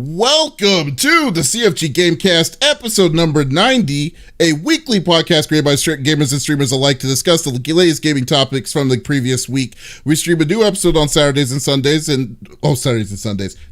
Welcome to the CFG GameCast, episode number 90, a weekly podcast created by gamers and streamers alike to discuss the latest gaming topics from the previous week. We stream a new episode on Saturdays and Sundays,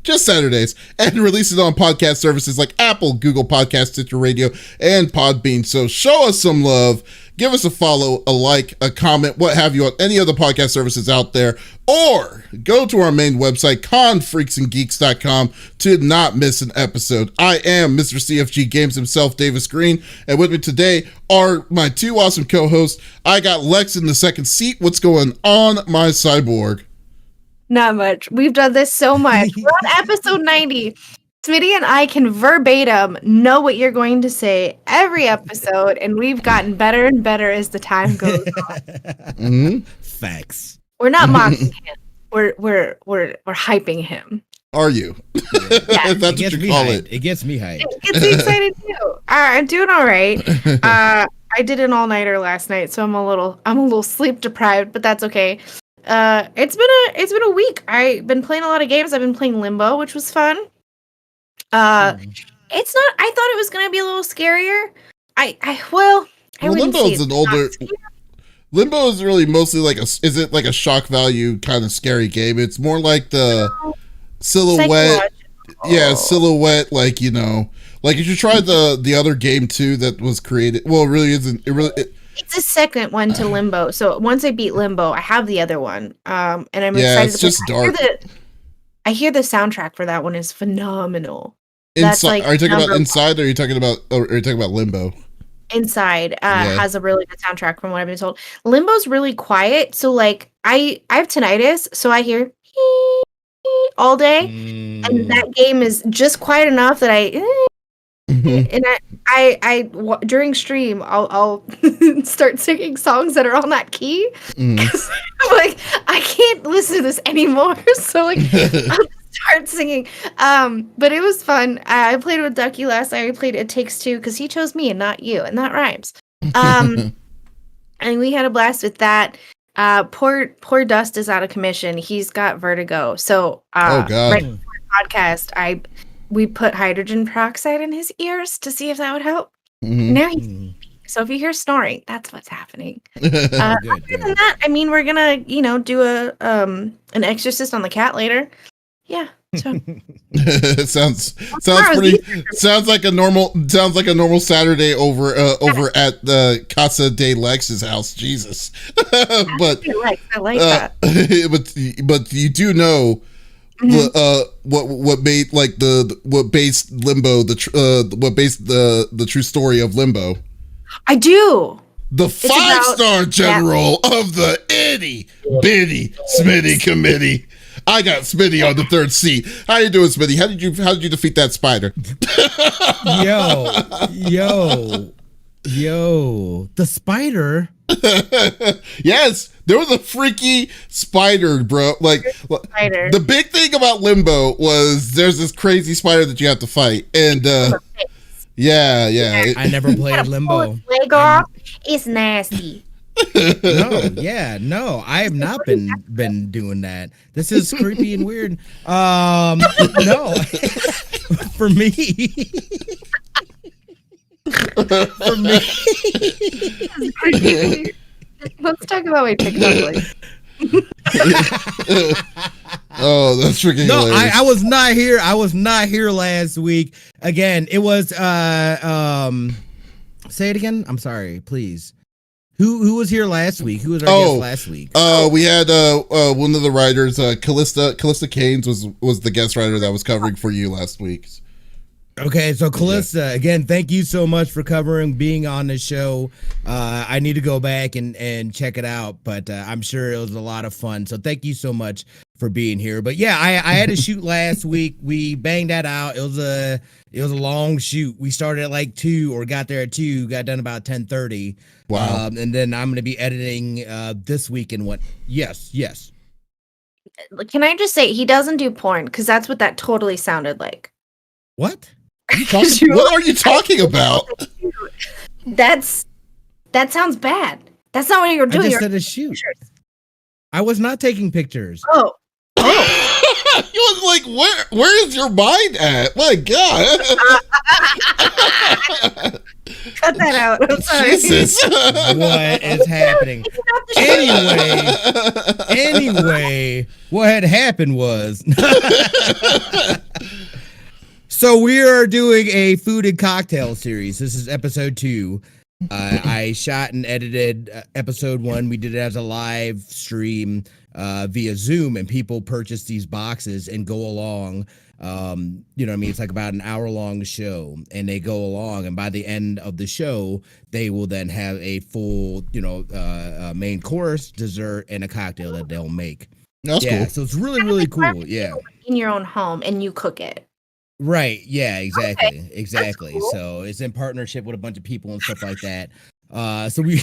just Saturdays, and release it on podcast services like Apple, Google Podcasts, Stitcher Radio, and Podbean. So show us some love. Give us a follow, a like, a comment, what have you on any other podcast services out there, or go to our main website, confreaksandgeeks.com, to not miss an episode. I am Mr. CFG Games himself, Davis Green, and with me today are my two awesome co-hosts. I got Lex in the second seat. What's going on, my cyborg? Not much. We've done this so much. We're on episode 90. Smitty and I can verbatim know what you're going to say every episode, and we've gotten better and better as the time goes on. Facts. We're not mocking him. We're hyping him. Are you? Yeah. That's what you call it. It gets me hyped. It gets me excited too. I'm doing all right. I did an all-nighter last night, so I'm a little sleep deprived, but that's okay. It's been a week. I've been playing a lot of games. I've been playing Limbo, which was fun. It's not. I thought it was gonna be a little scarier. Limbo is an older. Limbo is really mostly like is it like a shock value kind of scary game? It's more like the silhouette. Yeah, silhouette. Like like you should try the other game too that was created. Well, it really isn't. It's the second one to Limbo. So once I beat Limbo, I have the other one. And I'm excited. It's just dark. I hear the soundtrack for that one is phenomenal. Inside, are you talking about Inside, or are you talking about Limbo? Inside has a really good soundtrack from what I've been told. Limbo's really quiet, so like I have tinnitus, so I hear all day, and that game is just quiet enough that and I during stream I'll start singing songs that are on that key. I'm like, I can't listen to this anymore, so like I'll start singing. But it was fun. I played with Ducky last night. We played It Takes Two because he chose me and not you, and that rhymes. And we had a blast with that. Poor Dust is out of commission. He's got vertigo. So oh god, right before the podcast, we put hydrogen peroxide in his ears to see if that would help. Now he's sleeping. So if you hear snoring, that's what's happening. Other than that, I mean, we're gonna, do an exorcist on the cat later. Yeah. So. sounds like a normal Saturday over at the Casa de Lex's house. Jesus. But I like that. But you do know what made like what based Limbo what based the true story of Limbo. I do. The 5-star general of the itty bitty Smitty committee. I got Smitty on the third seat. How you doing, Smitty? How did you defeat that spider? Yo, the spider. Yes, there was a freaky spider, bro. Like spider. The big thing about Limbo was there's this crazy spider that you have to fight, and yeah. I never played Limbo. Its leg off. It's nasty. No, I have not been doing that. This is creepy and weird. No, for me. Let's talk about my TikTok life. Oh, that's freaking no! hilarious. I was not here. I was not here last week. Again, it was say it again. I'm sorry, please. Who was here last week? Who was our guest last week? We had one of the writers, Callista Caines was the guest writer that was covering for you last week. Okay, so Callista, again, thank you so much for being on the show. I need to go back and check it out, but I'm sure it was a lot of fun. So thank you so much for being here. But yeah, I had to shoot last week. We banged that out. It was a long shoot. We started at like 2 or got there at 2, got done about 10:30. Wow. And then I'm going to be editing this week and what? Yes. Can I just say he doesn't do porn because that's what that totally sounded like. What? What are you talking about? That sounds bad. That's not what you're doing. I just said a shoot. I was not taking pictures. Oh. You was like, where is your mind at? My God. Cut that out. I'm sorry. Jesus. What is happening? Anyway, what had happened was so we are doing a food and cocktail series. This is episode 2. I shot and edited episode 1. We did it as a live stream via Zoom, and people purchase these boxes and go along. You know what I mean? It's like about an hour-long show, and they go along, and by the end of the show, they will then have a full, main course, dessert, and a cocktail that they'll make. That's cool. So it's really, really cool. Yeah. In your own home, and you cook it. Right. Yeah, exactly. Okay. Exactly. Cool. So it's in partnership with a bunch of people and stuff like that. So we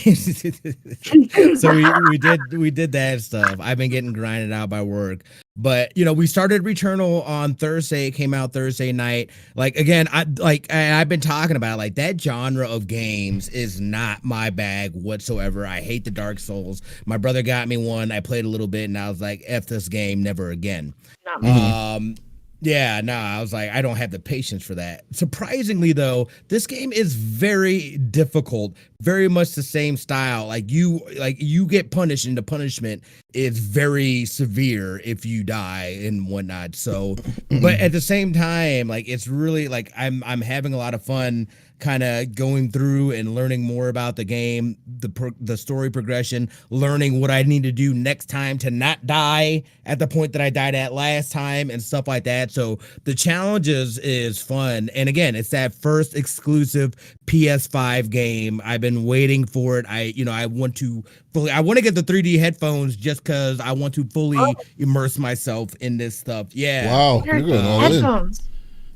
did that stuff. I've been getting grinded out by work. But we started Returnal on Thursday. It came out Thursday night. Like again, I've been talking about like that genre of games is not my bag whatsoever. I hate the Dark Souls. My brother got me one. I played a little bit and I was like, F this game, never again. Not me. Yeah, no, I was like, I don't have the patience for that. Surprisingly, though, this game is very difficult, very much the same style. Like you get punished, and the punishment is very severe if you die and whatnot. So, but at the same time, like it's really like I'm having a lot of fun kind of going through and learning more about the game, the story progression, learning what I need to do next time to not die at the point that I died at last time and stuff like that. So the challenges is fun. And again, it's that first exclusive PS5 game. I've been waiting for it. I want to get the 3D headphones just because I want to fully immerse myself in this stuff. Yeah. Wow. You're going all in.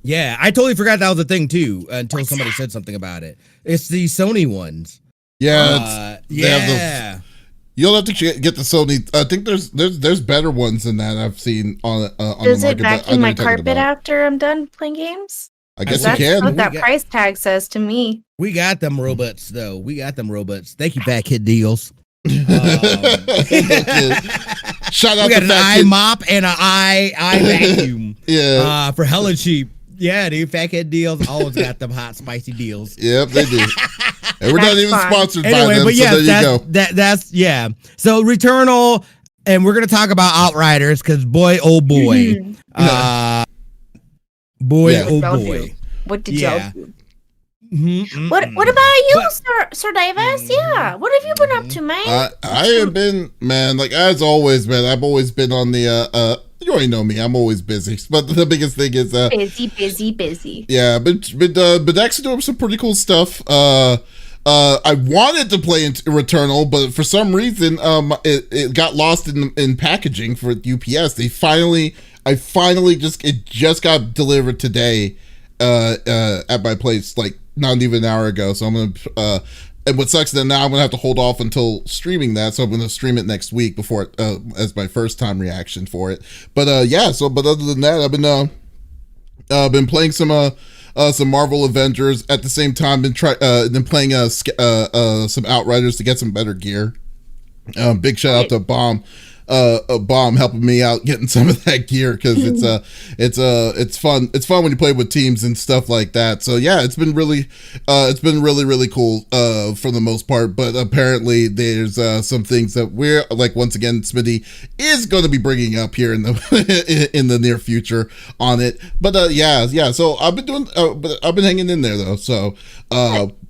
Yeah, I totally forgot that was a thing too until somebody said something about it. It's the Sony ones. Yeah, you'll have to get the Sony. I think there's better ones than that I've seen on Does the it market. vacuum my carpet after I'm done playing games? I guess That's you can. what that price tag says to me. We got them robots though. We got them robots. Thank you, Fat Kid Deals. Shout out we got to an Fat eye Kid. mop and an eye vacuum. Yeah. For hella cheap. Yeah, dude. Fat Kid Deals always got them hot, spicy deals. Yep, they do. And we're not even sponsored by them. But yeah, so there you go. That's yeah. So Returnal, and we're gonna talk about Outriders because boy, oh boy, oh boy. What did y'all do? What about you, Sir Davis? Yeah, what have you been up to, man? I have been, man, like as always, man. I've always been on the you already know me. I'm always busy, but the biggest thing is busy. Yeah, but actually doing some pretty cool stuff. I wanted to play Returnal, but for some reason, it got lost in packaging for UPS. It just got delivered today at my place, like not even an hour ago. So I'm gonna and what sucks then now I'm gonna have to hold off until streaming that. So I'm gonna stream it next week before as my first time reaction for it. But yeah. So but other than that, I've been playing some Marvel Avengers at the same time. Been playing some Outriders to get some better gear. Big shout out to Bomb helping me out getting some of that gear because it's fun. It's fun when you play with teams and stuff like that. So yeah, it's been really cool for the most part. But apparently there's some things that we're like, once again, Smitty is going to be bringing up here in the near future on it. But yeah. So I've been hanging in there though. So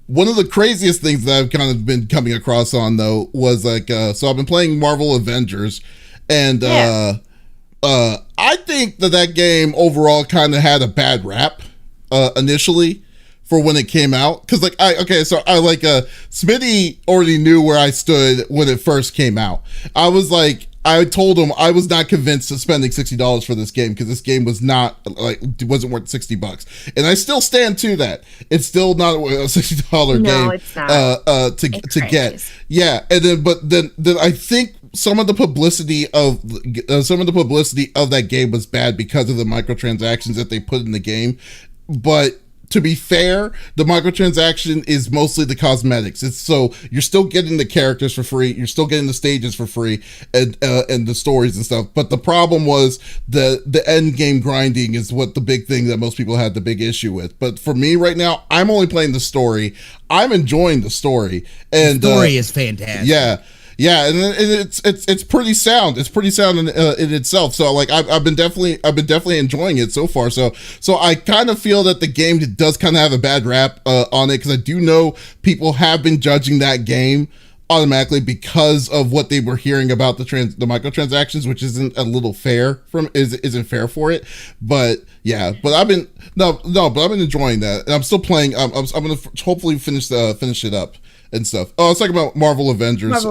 one of the craziest things that I've kind of been coming across on though was like, so I've been playing Marvel Avengers, and I think that game overall kind of had a bad rap initially for when it came out, because Smitty already knew where I stood when it first came out. I told him I was not convinced of spending $60 for this game because this game was wasn't worth $60, and I still stand to that. It's still not a $60 game. It's not. To get. Yeah, and then I think some of the publicity of that game was bad because of the microtransactions that they put in the game. But to be fair, the microtransaction is mostly the cosmetics. It's so you're still getting the characters for free, you're still getting the stages for free, and the stories and stuff. But the problem was the end game grinding is what the big thing that most people had the big issue with. But for me right now, I'm only playing the story. I'm enjoying the story, and the story is fantastic. Yeah, and it's pretty sound. It's pretty sound in itself. So like I've been definitely enjoying it so far. So I kind of feel that the game does kind of have a bad rap on it, because I do know people have been judging that game automatically because of what they were hearing about the microtransactions, which isn't fair for it. But yeah, but I've been enjoying that, and I'm still playing. I'm gonna hopefully finish it up and stuff. Oh, I was talking about Marvel Avengers.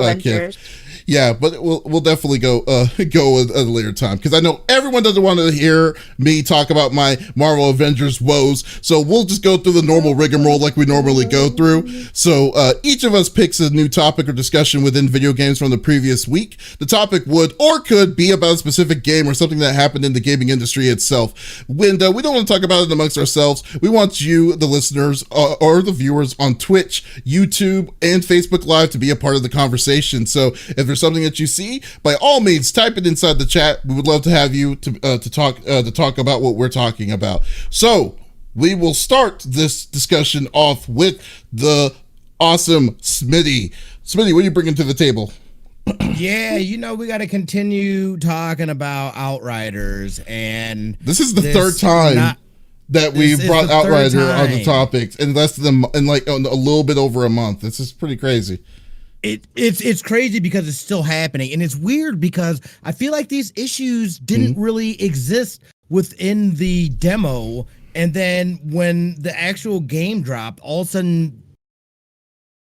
Yeah, but we'll definitely go at a later time, because I know everyone doesn't want to hear me talk about my Marvel Avengers woes. So we'll just go through the normal rigmarole like we normally go through. So each of us picks a new topic or discussion within video games from the previous week. The topic would or could be about a specific game or something that happened in the gaming industry itself. When we don't want to talk about it amongst ourselves, we want you, the listeners or the viewers on Twitch, YouTube, and Facebook Live to be a part of the conversation. So if there's something that you see, by all means type it inside the chat. We would love to have you to talk about what we're talking about. So we will start this discussion off with the awesome Smitty. Smitty, what are you bringing to the table? Yeah, we got to continue talking about Outriders, and this is the third time that we brought Outrider on the topics in a little bit over a month. This is pretty crazy. It's crazy because it's still happening, and it's weird because I feel like these issues didn't really exist within the demo, and then when the actual game dropped, all of a sudden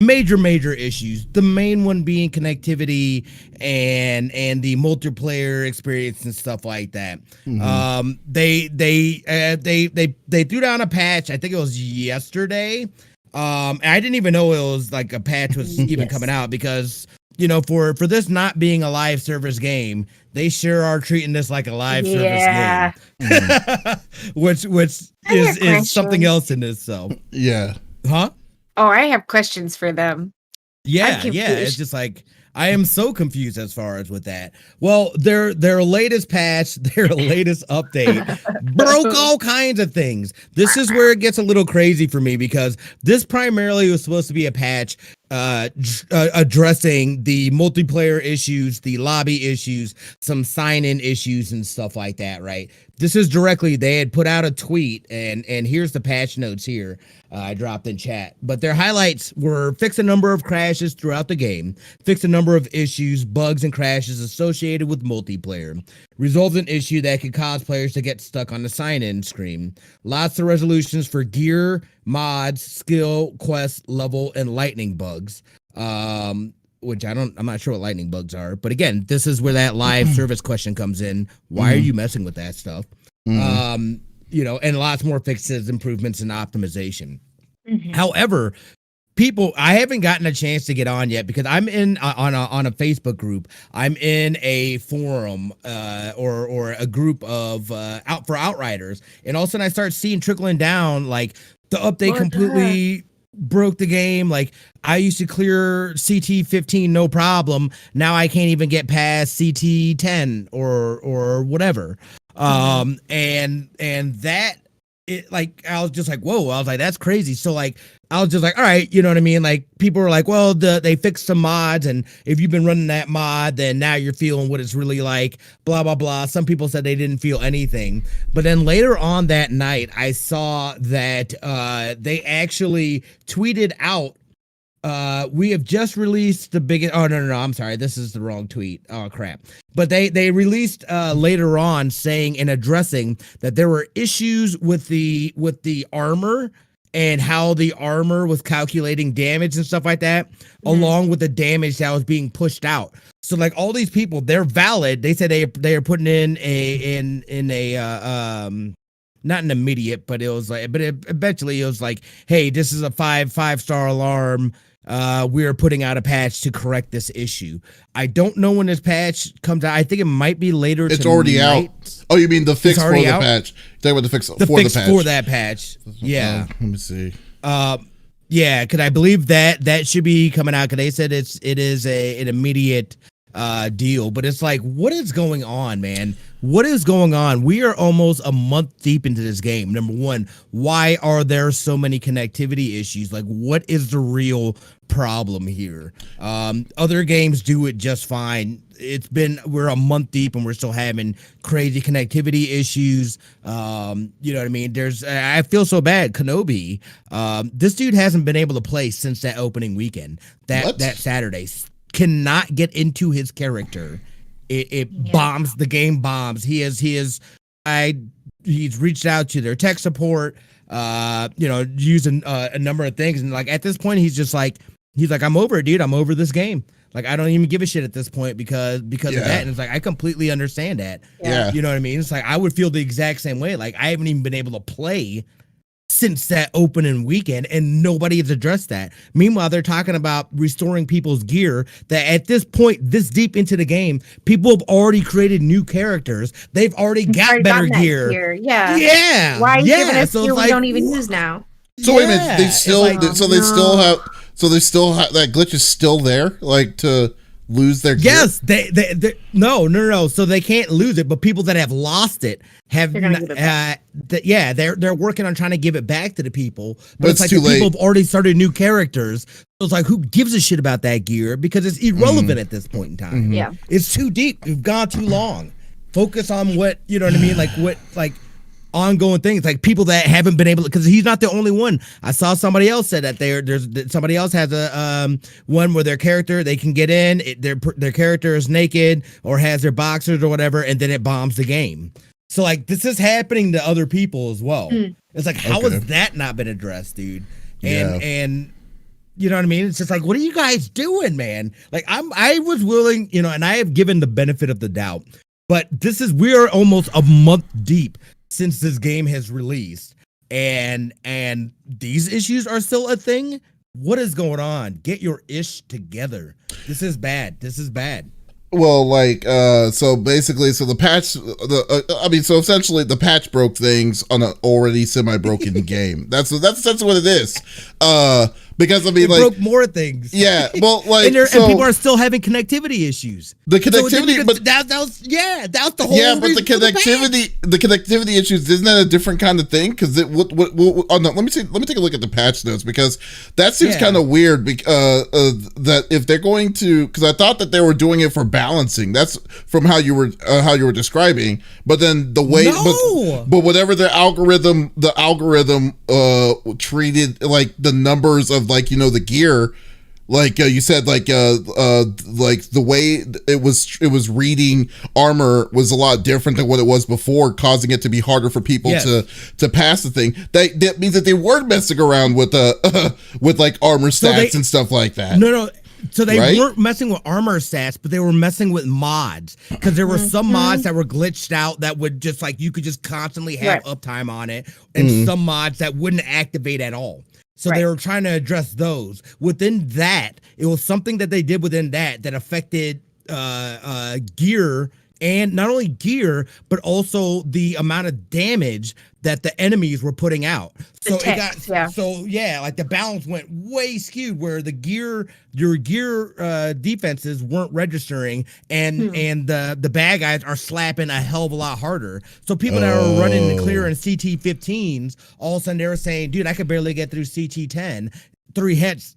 major issues, the main one being connectivity and the multiplayer experience and stuff like that. They threw down a patch, I think it was yesterday. I didn't even know it was like a patch was even coming out, because for this not being a live service game, they sure are treating this like a live service game. which is something else in itself. Yeah. Huh? Oh, I have questions for them. Yeah. It's just like, I am so confused as far as with that. Well, their latest patch, their latest update broke all kinds of things. This is where it gets a little crazy for me, because this primarily was supposed to be a patch addressing the multiplayer issues, the lobby issues, some sign-in issues and stuff like that, right? This is directly, they had put out a tweet, and here's the patch notes here. I dropped in chat, but their highlights were: fix a number of crashes throughout the game, fix a number of issues, bugs, and crashes associated with multiplayer, resolved an issue that could cause players to get stuck on the sign-in screen, lots of resolutions for gear, mods, skill, quest, level, and lightning bugs. Which I'm not sure what lightning bugs are, but again, this is where that live service question comes in. Why are you messing with that stuff? And lots more fixes, improvements, and optimization. However, I haven't gotten a chance to get on yet, because I'm in on a Facebook group. I'm in a forum or a group of for Outriders, and all of a sudden I start seeing trickling down, like, the update completely broke the game. Like, I used to clear CT 15 no problem. Now I can't even get past CT 10 or whatever. And that, it, like, I was just like, whoa. I was like, that's crazy. So, like, I was just like, all right, you know what I mean? Like, people were like, well, they fixed some mods, and if you've been running that mod, then now you're feeling what it's really like, blah, blah, blah. Some people said they didn't feel anything. But then later on that night, I saw that they actually tweeted out, we have just released the biggest. Oh, no, I'm sorry. This is the wrong tweet. Oh, crap. But they released later on saying and addressing that there were issues with the armor, and how the armor was calculating damage and stuff like that, along with the damage that was being pushed out. So, like, all these people, they're valid. They said they are putting in a not an immediate, but it was like, eventually it was like, hey, this is a five-star alarm. we are putting out a patch to correct this issue. I don't know when this patch comes out. I think it might be later. It's already out. Oh, you mean the fix for the patch? You're talking about the fix for the patch. For that patch. Yeah. Let me see. Yeah, because I believe that should be coming out, because they said it is an immediate deal. But it's like, what is going on, man? What is going on? We are almost a month deep into this game. Number one, why are there so many connectivity issues? Like, what is the real problem here? Other games do it just fine. We're a month deep and we're still having crazy connectivity issues. You know what I mean? I feel so bad. Kenobi, this dude hasn't been able to play since that opening weekend, that Saturday. Cannot get into his character. It bombs. The game bombs. He's reached out to their tech support, using a number of things, and like at this point he's like, I'm over it, dude. I'm over this game. Like, I don't even give a shit at this point because of that. And it's like, I completely understand that. Yeah. You know what I mean? It's like, I would feel the exact same way. Like, I haven't even been able to play since that opening weekend, and nobody has addressed that. Meanwhile, they're talking about restoring people's gear, that at this point, this deep into the game, people have already created new characters. They've already got better gear. Yeah. Yeah. Why are you giving us so gear we don't even use now? So wait a minute, they still have that glitch is still there, like, to lose their gear? Yes, they no. So they can't lose it, but people that have lost it have they're working on trying to give it back to the people. But it's like too late. People have already started new characters. So it's like, who gives a shit about that gear? Because it's irrelevant at this point in time. Mm-hmm. Yeah, it's too deep. We've gone too long. Focus on what you know what I mean. Like what ongoing things, like people that haven't been able to, because he's not the only one. I saw somebody else said that there's somebody else has a one where their character, they can get in, their character is naked or has their boxers or whatever, and then it bombs the game. So like, this is happening to other people as well. It's like, how has that not been addressed, dude? And you know what I mean? It's just like, what are you guys doing, man? Like, I was willing, and I have given the benefit of the doubt, but we are almost a month deep since this game has released, and these issues are still a thing. What is going on? Get your ish together. This is bad. Well, like, so basically, so the patch, so essentially the patch broke things on an already semi-broken game. That's what it is. Because I mean, it broke more things. Yeah, well, like, and people are still having connectivity issues. The connectivity, but that was the whole. Yeah, but the connectivity issues, isn't that a different kind of thing? Because let me take a look at the patch notes, because that seems kind of weird. That if they're going to, because I thought that they were doing it for balancing. That's from how you were describing. But then the way, but whatever the algorithm treated, like the numbers of, like, the gear, like you said, like the way it was reading armor was a lot different than what it was before, causing it to be harder for people to pass the thing. That means that they weren't messing around with like armor stats and stuff like that. No. So they weren't messing with armor stats, but they were messing with mods, because there were some mods that were glitched out that would just, like, you could just constantly have uptime on it, and some mods that wouldn't activate at all. So they were trying to address those. Within that, it was something that they did within that affected gear, and not only gear, but also the amount of damage that the enemies were putting out. Like the balance went way skewed, where your gear defenses weren't registering, and the bad guys are slapping a hell of a lot harder. So people that are running and clearing CT-15s, all of a sudden they were saying, dude, I could barely get through CT-10, three hits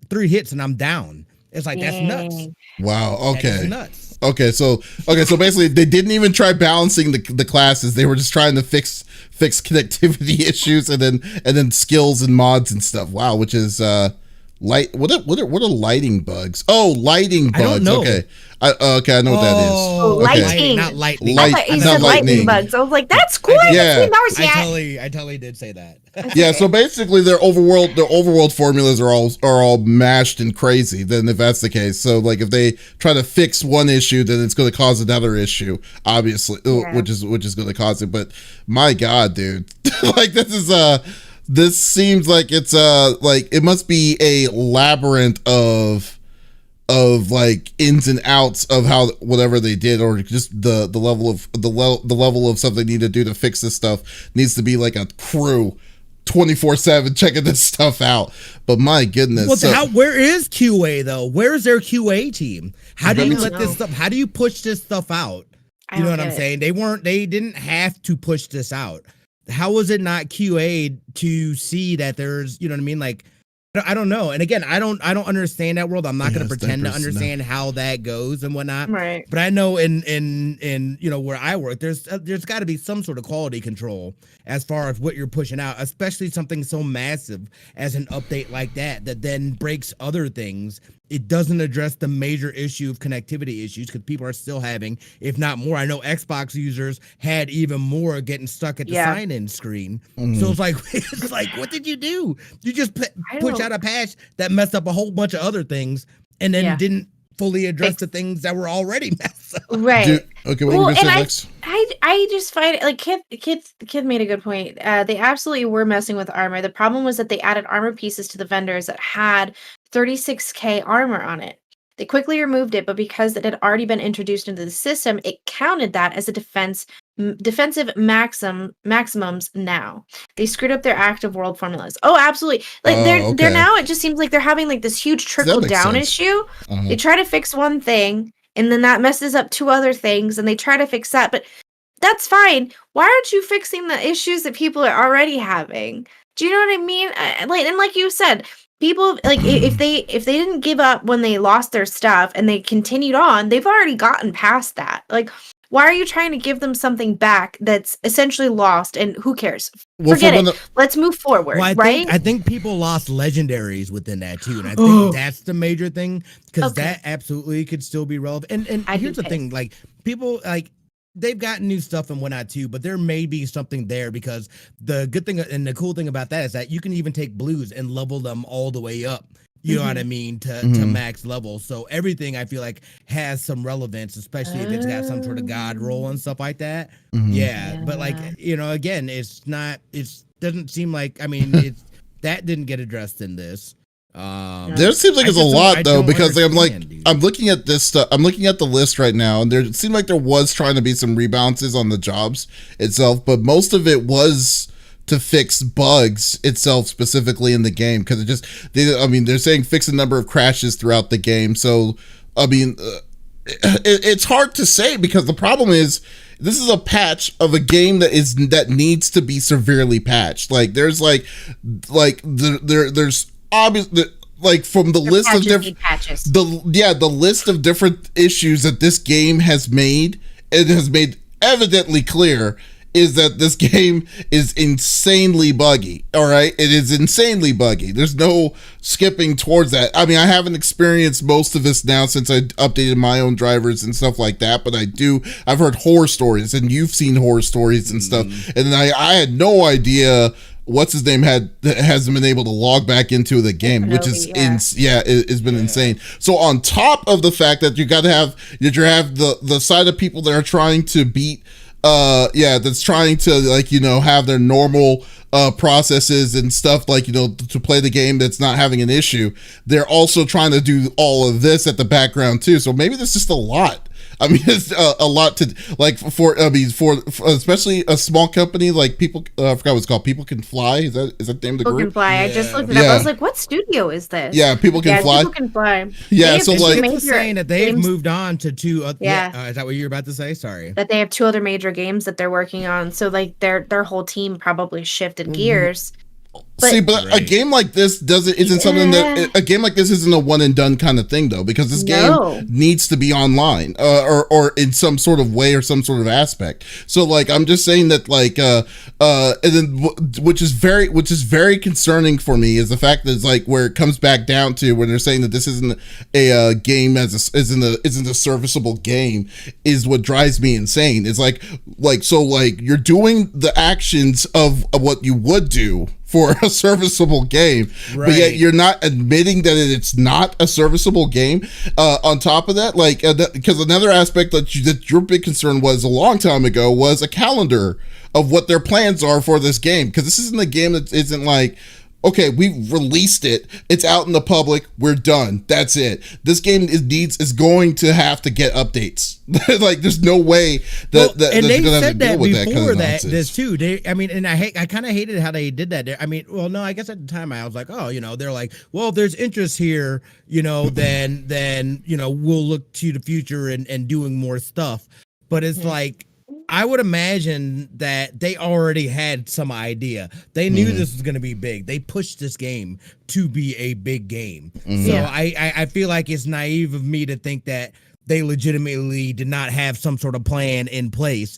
and I'm down. It's like, that's nuts. Wow. Okay. That's nuts. Okay, so basically they didn't even try balancing the classes. They were just trying to fix connectivity issues, and then skills and mods and stuff. Wow, which is what are lighting bugs? Oh, lighting bugs. I don't know. Okay. I know what that is. Oh, okay. Lighting. Not lightning. I thought you said lightning bugs. I was like, that's cool. I totally did say that. Yeah, so basically their overworld formulas are all mashed and crazy, then if that's the case. So like, if they try to fix one issue, then it's going to cause another issue, obviously, which is going to cause it. But my God, dude, like, this is this seems like it's like it must be a labyrinth of like ins and outs of how whatever they did, or just the level of the level of stuff they need to do to fix this stuff needs to be like a crew 24/7 checking this stuff out. But my goodness, well, where is QA though? Where is their QA team? How do you let this stuff? How do you push this stuff out? You know what I'm saying? They didn't have to push this out. How was it not QA to see that there's, you know what I mean? Like, I don't know. And again, I don't understand that world. I'm not going to pretend to understand how that goes and whatnot. Right. But I know in you know, where I work, there's got to be some sort of quality control as far as what you're pushing out, especially something so massive as an update like that then breaks other things. It doesn't address the major issue of connectivity issues because people are still having, if not more. I know Xbox users had even more getting stuck at the sign-in screen. Mm-hmm. So it's like, what did you do? You just push out a patch that messed up a whole bunch of other things and then didn't fully address the things that were already messed up. Right. Okay, what are you going to say next? I just find it, like, Kid made a good point. They absolutely were messing with armor. The problem was that they added armor pieces to the vendors that had 36K armor on it. They quickly removed it, but because it had already been introduced into the system, it counted that as a defensive maximums now. They screwed up their active world formulas. Oh, absolutely. Like they're now, it just seems like they're having like this huge trickle down issue. They try to fix one thing and then that messes up two other things and they try to fix that, but that's fine. Why aren't you fixing the issues that people are already having? Do you know what I mean? Like you said, people, like, if they didn't give up when they lost their stuff and they continued on, they've already gotten past that. Like, why are you trying to give them something back that's essentially lost? And who cares? Forget it. Let's move forward, right? I think people lost legendaries within that too, and I think that's the major thing because that absolutely could still be relevant. And here's the thing: like, people like. They've gotten new stuff and whatnot too, but there may be something there because the good thing and the cool thing about that is that you can even take blues and level them all the way up. You know what I mean? To max level. So everything I feel like has some relevance, especially if it's got some sort of god roll and stuff like that. Yeah. But like, you know, again, doesn't seem like, I mean, that didn't get addressed in this. There seems like it's a lot though, because I'm looking at this stuff. I'm looking at the list right now, and it seemed like there was trying to be some rebounces on the jobs itself, but most of it was to fix bugs itself specifically in the game because they're saying fix a number of crashes throughout the game. So I mean, it's hard to say because the problem is this is a patch of a game that needs to be severely patched. Like there's there's obviously, like, from the list of different patches, the list of different issues that this game has made, it has made evidently clear is that this game is insanely buggy. All right, it is insanely buggy. There's no skipping towards that. I mean, I haven't experienced most of this now since I updated my own drivers and stuff like that, but I've heard horror stories, and you've seen horror stories and stuff, and I had no idea what's his name hasn't been able to log back into the game, which is it's been insane. So on top of the fact that you have the side of people that are trying to beat that's trying to, like, you know, have their normal processes and stuff, like, you know, to play the game that's not having an issue, they're also trying to do all of this at the background too. So maybe there's just a lot. I mean, it's a lot to, like, for especially a small company like People. I forgot what it's called. People Can Fly. Is that the name of the group? People Can Fly. Yeah. I just looked it up. I was like, what studio is this? Yeah, People Can Fly. People Can Fly. Yeah, so like saying that they've moved on to two. Is that what you're about to say? Sorry. That they have two other major games that they're working on. So like their whole team probably shifted gears. But a game like this isn't something that a game like this isn't a one and done kind of thing though, because this game needs to be online or in some sort of way or some sort of aspect. So like I'm just saying that like and then which is very concerning for me is the fact that it's like where it comes back down to when they're saying that this isn't a game isn't a serviceable game is what drives me insane. It's like so like you're doing the actions of what you would do for a serviceable game, but yet you're not admitting that it's not a serviceable game. On top of that, like, because another aspect that your big concern was a long time ago was a calendar of what their plans are for this game, because this isn't a game that isn't like, okay, we released it, it's out in the public, we're done, that's it. This game is going to have to get updates. Like, there's no way that and they're they gonna have to said deal that with that before kind of that nonsense. this too. And I kind of hated how they did that. I mean, well, no, I guess at the time I was like, oh, they're like, well, if there's interest here, then we'll look to the future and doing more stuff. But it's like, I would imagine that they already had some idea. They knew this was going to be big. They pushed this game to be a big game. So I feel like it's naive of me to think that they legitimately did not have some sort of plan in place,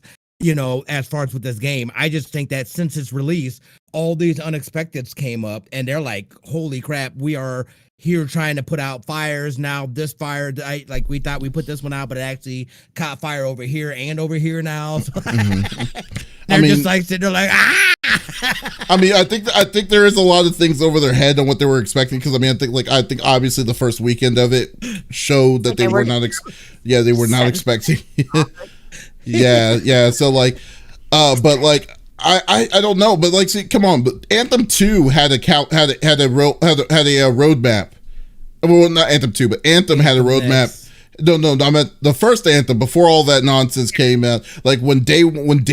as far as with this game. I just think that since its release, all these unexpecteds came up and they're like, holy crap, we are here trying to put out fires. Now this fire, we thought we put this one out, but it actually caught fire over here and over here now. So they're just like sitting there like, ah! I mean, I think there is a lot of things over their head on what they were expecting, because I think obviously the first weekend of it showed that they were not expecting. yeah. So like, but like, I don't know, but like, see, come on, but Anthem 2 had a roadmap. Well, not Anthem 2, but Anthem had a roadmap. No, I meant the first Anthem before all that nonsense came out. Like when day one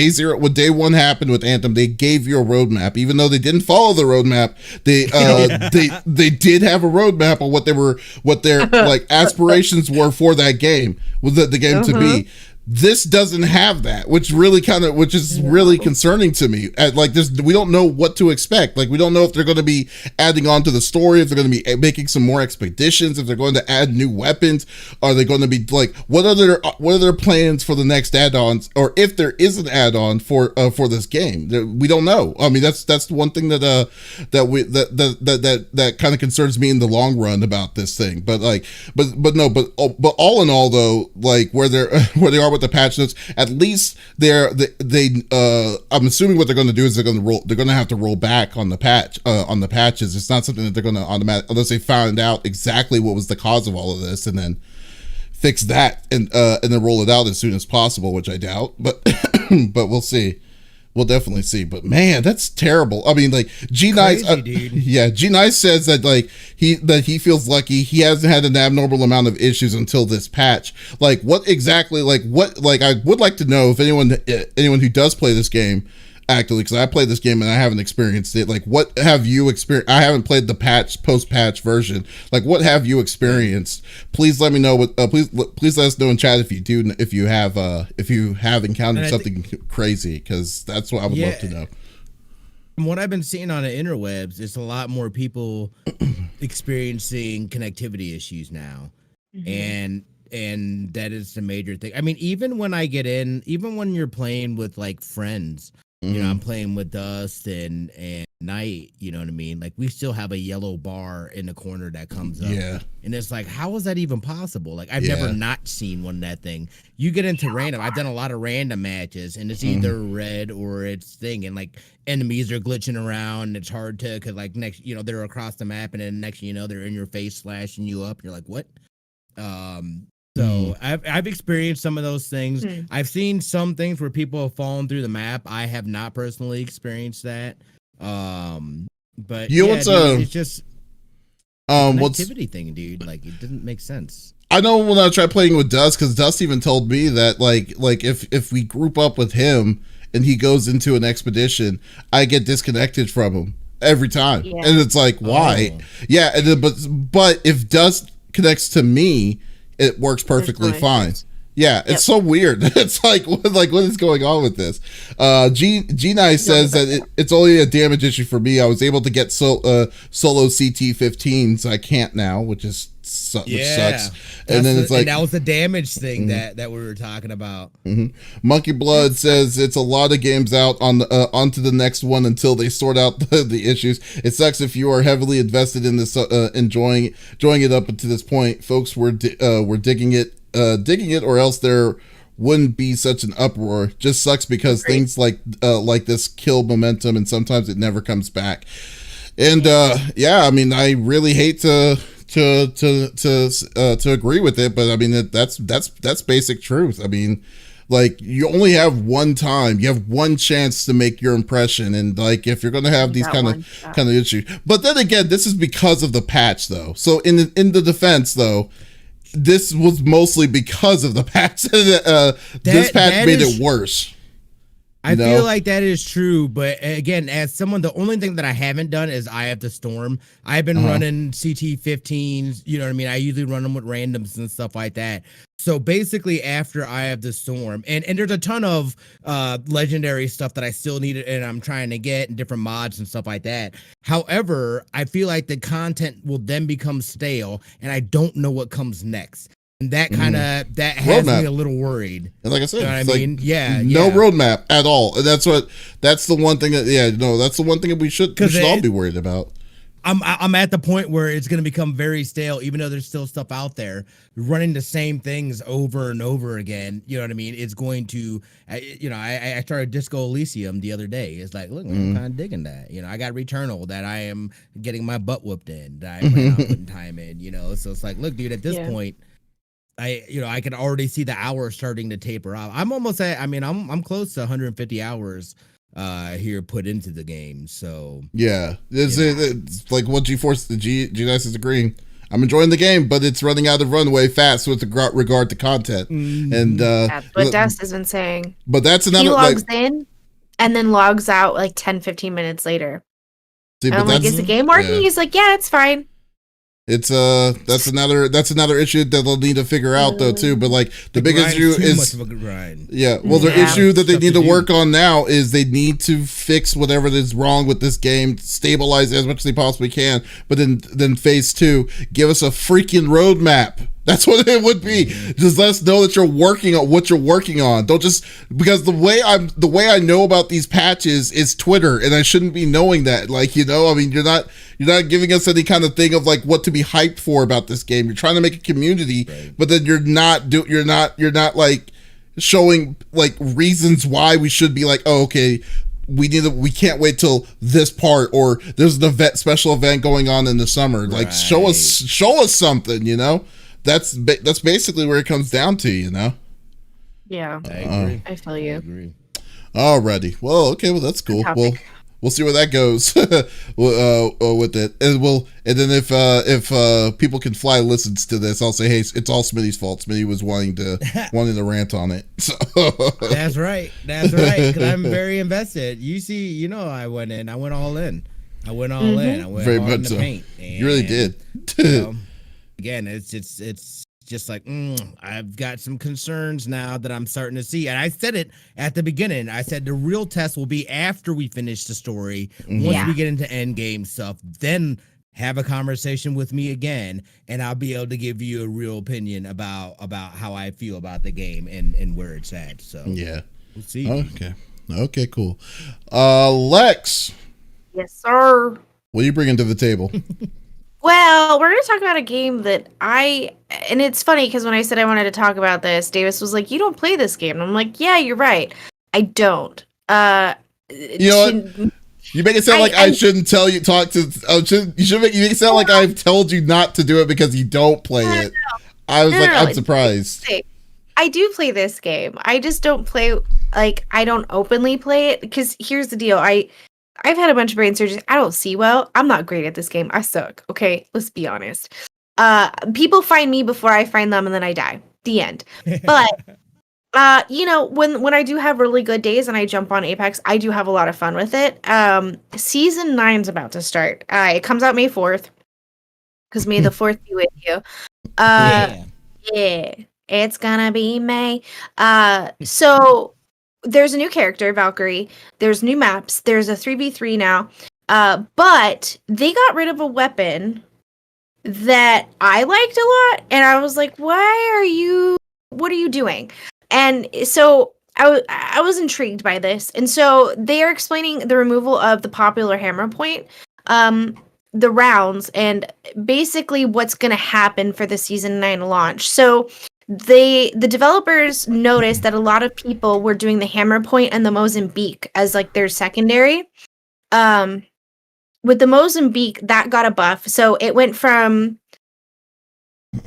happened with Anthem, they gave you a roadmap, even though they didn't follow the roadmap. They did have a roadmap on what their like aspirations were for that game, was the game to be. This doesn't have that, which is really concerning to me. We don't know what to expect. Like, we don't know if they're going to be adding on to the story, if they're going to be making some more expeditions, if they're going to add new weapons. Are they going to be like, what are their plans for the next add-ons, or if there is an add-on for this game? We don't know. I mean, that's the one thing that kind of concerns me in the long run about this thing. But all in all, though, like where they are with the patch notes, at least I'm assuming what they're going to do is they're going to have to roll back on the patches. It's not something that they're going to automatically, unless they found out exactly what was the cause of all of this and then fix that and then roll it out as soon as possible, which I doubt, but we'll see. We'll definitely see. But man, that's terrible. I mean, like, G Nice, G Nice says that he feels lucky he hasn't had an abnormal amount of issues until this patch. Like, what exactly? Like, I would like to know if anyone who does play this game actively, because I played this game and I haven't experienced it. Like, what have you experienced? I haven't played the post-patch version. Like, what have you experienced? Please let me know. Please let us know in chat if you have encountered something crazy, because that's what I would love to know. From what I've been seeing on the interwebs, it's a lot more people experiencing connectivity issues now, and that is the major thing. I mean, even when you're playing with like friends. I'm playing with Dust and Knight, you know what I mean? Like, we still have a yellow bar in the corner that comes up. Yeah. And it's like, how is that even possible? Like, I've never not seen one of that thing. You get into random. I've done a lot of random matches, and it's either red or it's thing. And, like, enemies are glitching around. And it's hard to, because, like, next, they're across the map, and then next, they're in your face slashing you up. You're like, what? So I've experienced some of those things. I've seen some things where people have fallen through the map. I have not personally experienced that. But it's just an activity thing, dude. Like, it doesn't make sense. I know when I tried playing with Dust, because Dust even told me that like if we group up with him and he goes into an expedition, I get disconnected from him every time, and it's like, why? Yeah, and then, but if Dust connects to me, it works perfectly fine. Yeah, it's so weird. It's like what is going on with this? G Nice says that it's only a damage issue for me. I was able to get solo CT-15, so I can't now, which sucks. And then it's like, and that was the damage thing that we were talking about. Monkey Blood says it's a lot of games out onto the next one until they sort out the issues. It sucks if you are heavily invested in this, enjoying it up to this point. Folks were digging it, or else there wouldn't be such an uproar. Just sucks because things like this kill momentum, and sometimes it never comes back. And yeah, I mean, I really hate to agree with it, but I mean that's basic truth. I mean, like, you only have one time, you have one chance to make your impression, and like, if you're gonna have these kind of issues, but then again, this is because of the patch, though. So in the defense, though, this was mostly because of the patch. This patch made it worse. I feel like that is true, but again, as someone, the only thing that I haven't done is Eye of the Storm. I've been running CT-15s, you know what I mean? I usually run them with randoms and stuff like that. So basically, after Eye of the Storm, and there's a ton of legendary stuff that I still need and I'm trying to get, and different mods and stuff like that. However, I feel like the content will then become stale, and I don't know what comes next. And that kind of that has me a little worried. And like I said, you know what I mean? No roadmap at all. And that's the one thing that's the one thing that we should all be worried about. I'm at the point where it's going to become very stale, even though there's still stuff out there running the same things over and over again. You know what I mean? It's going to, I started Disco Elysium the other day. It's like, look, I'm kind of digging that. You know, I got Returnal that I am getting my butt whooped in, that I'm not putting time in, you know? So it's like, look, dude, at this point, I can already see the hours starting to taper off. I'm almost I'm close to 150 hours here put into the game. So yeah, it's like what G-Nice is agreeing. I'm enjoying the game, but it's running out of runway fast with regard to content. And that's what Dust has been saying. But that's another. He logs in and then logs out like 10-15 minutes later. See, and I'm like, is the game working? Yeah. He's like, yeah, it's fine. It's that's another issue that they'll need to figure out though too. But like the big issue is the issue that they need to work on now is they need to fix whatever is wrong with this game, stabilize it as much as they possibly can. But then phase 2, give us a freaking roadmap. That's what it would be. Just let us know that you're working on what you're working on. Don't just, because the way I know about these patches is Twitter, and I shouldn't be knowing that. Like, you know, I mean, you're not giving us any kind of thing of like what to be hyped for about this game. You're trying to make a community, but then you're not like showing like reasons why we should be like, oh, okay, we can't wait till this part, or there's an special event going on in the summer. Like, show us something, you know. That's basically where it comes down to, you know. Yeah, I agree. I feel you. I agree. Alrighty. Well, okay. Well, that's cool. We'll see where that goes with it, and then if people can fly listens to this, I'll say, hey, it's all Smitty's fault. Smitty was wanting to rant on it. So. That's right. Because I'm very invested. You know, I went all in. I went all in. I went very all in the paint. You really did. Again, it's just like I've got some concerns now that I'm starting to see, and I said it at the beginning. I said the real test will be after we finish the story. Once we get into end game stuff, then have a conversation with me again, and I'll be able to give you a real opinion about how I feel about the game and where it's at. So yeah, we'll see. Okay, cool. Lex. Yes, sir. What are you bringing to the table? Well, we're going to talk about a game that and it's funny because when I said I wanted to talk about this, Davis was like, you don't play this game. And I'm like, yeah, you're right. I don't. You know what? You make it sound like I shouldn't tell you, you make it sound like I've told you not to do it because you don't play it. I was I'm surprised. I do play this game. I just don't play, like, I don't openly play it because here's the deal. I've had a bunch of brain surgeries. I don't see well. I'm not great at this game. I suck. Okay, let's be honest. People find me before I find them, and then I die. The end. But you know, when I do have really good days and I jump on Apex, I do have a lot of fun with it. Season 9's about to start. It comes out May 4th. Because May the 4th be with you. Yeah, it's gonna be May. So. There's a new character, Valkyrie. There's new maps. There's a 3v3 now. But they got rid of a weapon that I liked a lot. And I was like, what are you doing? And so I was intrigued by this. And so they are explaining the removal of the popular hammer point, the rounds, and basically what's going to happen for the Season 9 launch. So the developers noticed that a lot of people were doing the hammer point and the Mozambique as like their secondary. With the Mozambique, that got a buff, so it went from 3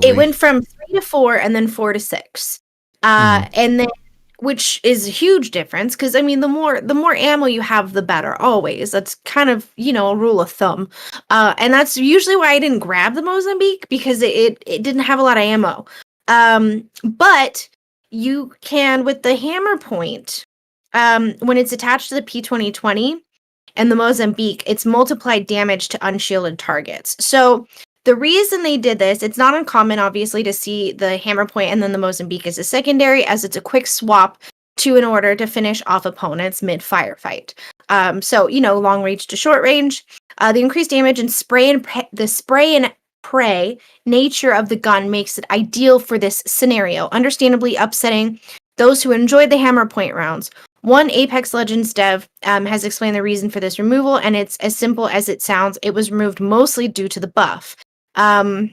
to 4 and then 4 to 6. And then, which is a huge difference, because I mean the more ammo you have, the better, always. That's kind of, a rule of thumb. And that's usually why I didn't grab the Mozambique, because it didn't have a lot of ammo. But you can, with the hammer point, when it's attached to the P2020 and the Mozambique, it's multiplied damage to unshielded targets. So the reason they did this, it's not uncommon, obviously, to see the hammer point and then the Mozambique as a secondary, as it's a quick swap in order to finish off opponents mid-firefight. So, long range to short range. The increased damage and spray and pray nature of the gun makes it ideal for this scenario, understandably upsetting those who enjoyed the hammer point rounds. One Apex Legends dev has explained the reason for this removal, and it's as simple as it sounds. It was removed mostly due to the buff. The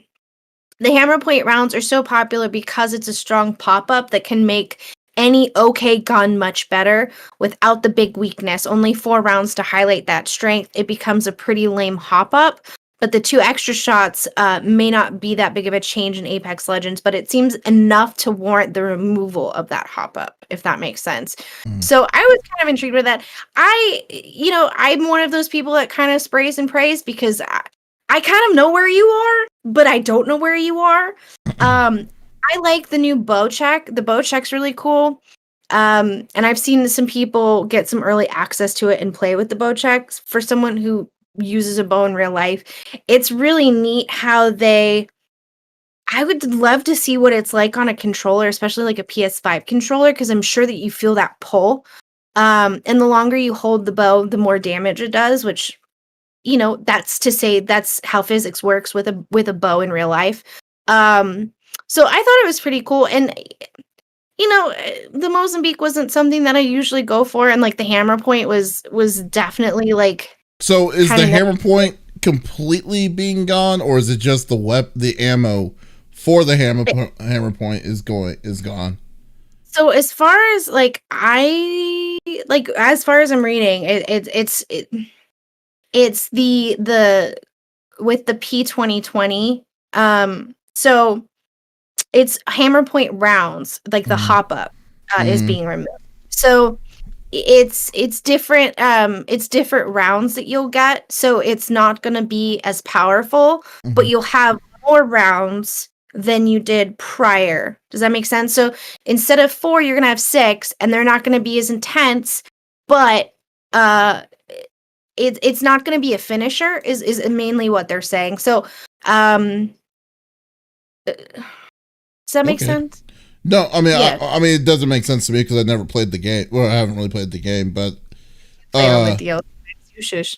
hammer point rounds are so popular because it's a strong pop-up that can make any okay gun much better without the big weakness. Only 4 rounds to highlight that strength. It becomes a pretty lame hop-up, but the 2 extra shots may not be that big of a change in Apex Legends, but it seems enough to warrant the removal of that hop-up, if that makes sense. So I was kind of intrigued with that. I'm one of those people that kind of sprays and prays, because I kind of know where you are, but I don't know where you are. I like the new bow check. The bow check's really cool. And I've seen some people get some early access to it and play with the bow checks. For someone who uses a bow in real life, it's really neat how I would love to see what it's like on a controller, especially like a PS5 controller, because I'm sure that you feel that pull. And the longer you hold the bow, the more damage it does, which, that's how physics works with a bow in real life. So I thought it was pretty cool. And, the Mozambique wasn't something that I usually go for. And like the hammer point was definitely like. So is the hammer point completely being gone, or is it just the ammo for the hammer point is gone? So as far as as far as I'm reading, it's the with the P2020. So it's hammer point rounds, like the hop up is being removed. So it's different. It's different rounds that you'll get. So it's not going to be as powerful, but you'll have more rounds than you did prior. Does that make sense? So instead of 4, you're going to have 6, and they're not going to be as intense, but it's not going to be a finisher is mainly what they're saying. So does that make sense? No, I mean, I mean, it doesn't make sense to me because I never played the game. Well, I haven't really played the game, but you shush.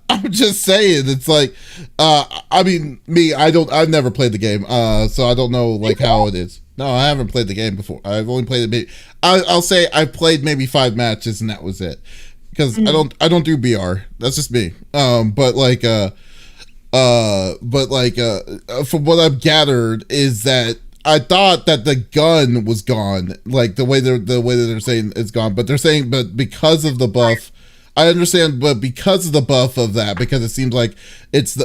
I'm just saying, it's like, I mean, I've never played the game, so I don't know like how it is. No, I haven't played the game before. I've only played it. I'll say I played maybe 5 matches, and that was it. Because I don't do BR. That's just me. From what I've gathered is that I thought that the gun was gone, like the way that they're saying it's gone, but they're saying, but because of the buff, I understand, but because of the buff of that, because it seems like that's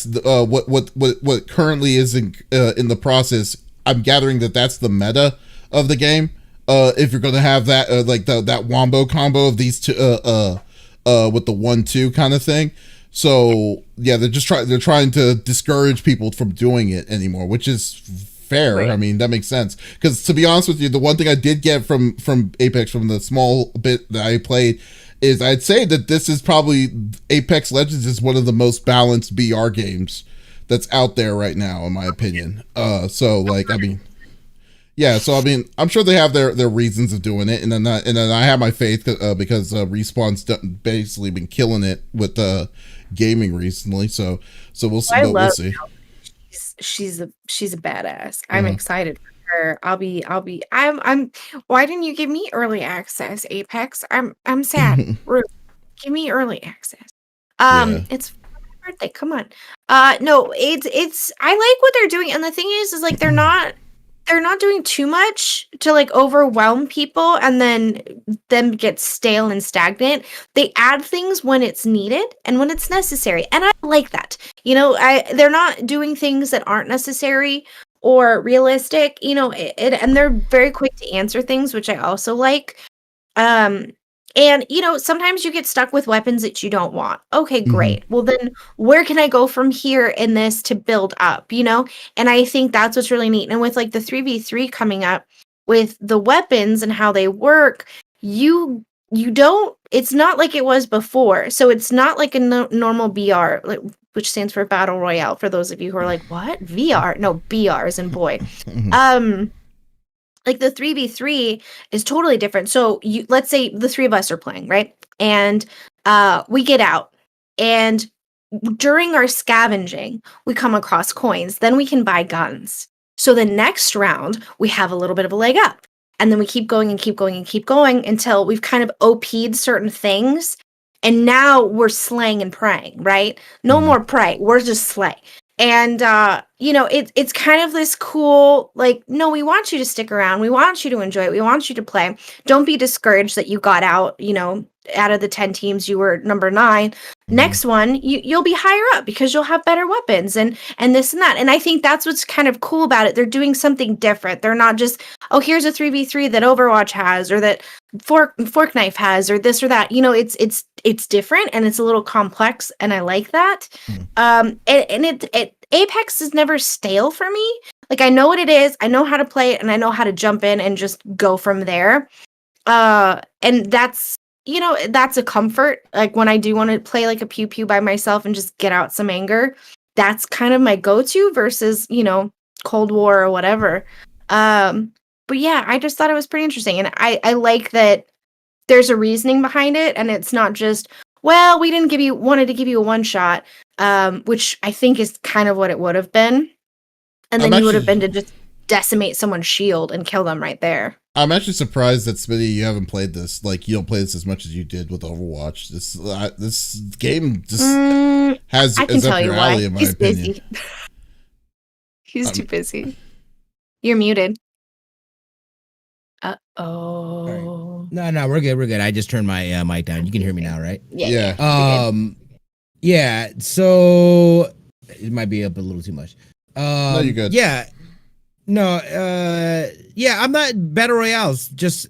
what currently is in the process. I'm gathering that that's the meta of the game. If you're gonna have that like that wombo combo of these two with the 1-2 kind of thing. So yeah, they're trying to discourage people from doing it anymore, which is fair. Right. I mean, that makes sense, because to be honest with you, the one thing I did get from Apex, from the small bit that I played, is I'd say that this is probably, Apex Legends is one of the most balanced BR games that's out there right now, in my opinion. So like, I mean, yeah, so I mean, I'm sure they have their reasons of doing it, and then I have my faith because Respawn's basically been killing it with gaming recently. So we'll see. We'll see. She's a badass. I'm excited for her. I'm why didn't you give me early access, Apex? I'm sad. Ruth, give me early access. It's birthday. Come on. No, it's I like what they're doing, and the thing is like they're not doing too much to like overwhelm people and then them get stale and stagnant. They add things when it's needed and when it's necessary, and I like that. They're not doing things that aren't necessary or realistic. And they're very quick to answer things, which I also like. And sometimes you get stuck with weapons that you don't want. Okay, great. Well, then where can I go from here in this to build up, And I think that's what's really neat. And with like the 3v3 coming up with the weapons and how they work, you don't, it's not like it was before. So it's not like a normal BR, which stands for Battle Royale, for those of you who are like, what? VR? No, BR as in boy. Like the 3v3 is totally different. So let's say the three of us are playing, right? And we get out, and during our scavenging, we come across coins. Then we can buy guns. So the next round, we have a little bit of a leg up. And then we keep going and keep going and keep going until we've kind of OP'd certain things. And now we're slaying and praying, right? No more pray. We're just slay. And, it's kind of this cool, like, no, we want you to stick around. We want you to enjoy it. We want you to play. Don't be discouraged that you got out, out of the 10 teams, you were number 9. Next one, you'll be higher up because you'll have better weapons and this and that. And I think that's what's kind of cool about it. They're doing something different. They're not just, oh, here's a 3v3 that Overwatch has, or that Fork Knife has, or this or that. It's different, and it's a little complex, and I like that. And Apex is never stale for me. Like, I know what it is, I know how to play it, and I know how to jump in and just go from there. And that's a comfort. Like, when I do want to play like a pew pew by myself and just get out some anger, that's kind of my go-to versus, Cold War or whatever. But yeah, I just thought it was pretty interesting. And I like that there's a reasoning behind it, and it's not just, well, we didn't wanted to give you a one shot, which I think is kind of what it would have been. And then you would have been to just decimate someone's shield and kill them right there. I'm actually surprised that, Smitty, you haven't played this. Like, you don't play this as much as you did with Overwatch. This game just has I can tell you why. In my opinion. Busy. He's too busy. You're muted. Uh-oh. Right. No, we're good. We're good. I just turned my mic down. You can hear me now, right? Yeah. Yeah. So it might be up a little too much. No, you're good. Yeah. No. Yeah. I'm not battle royales. Just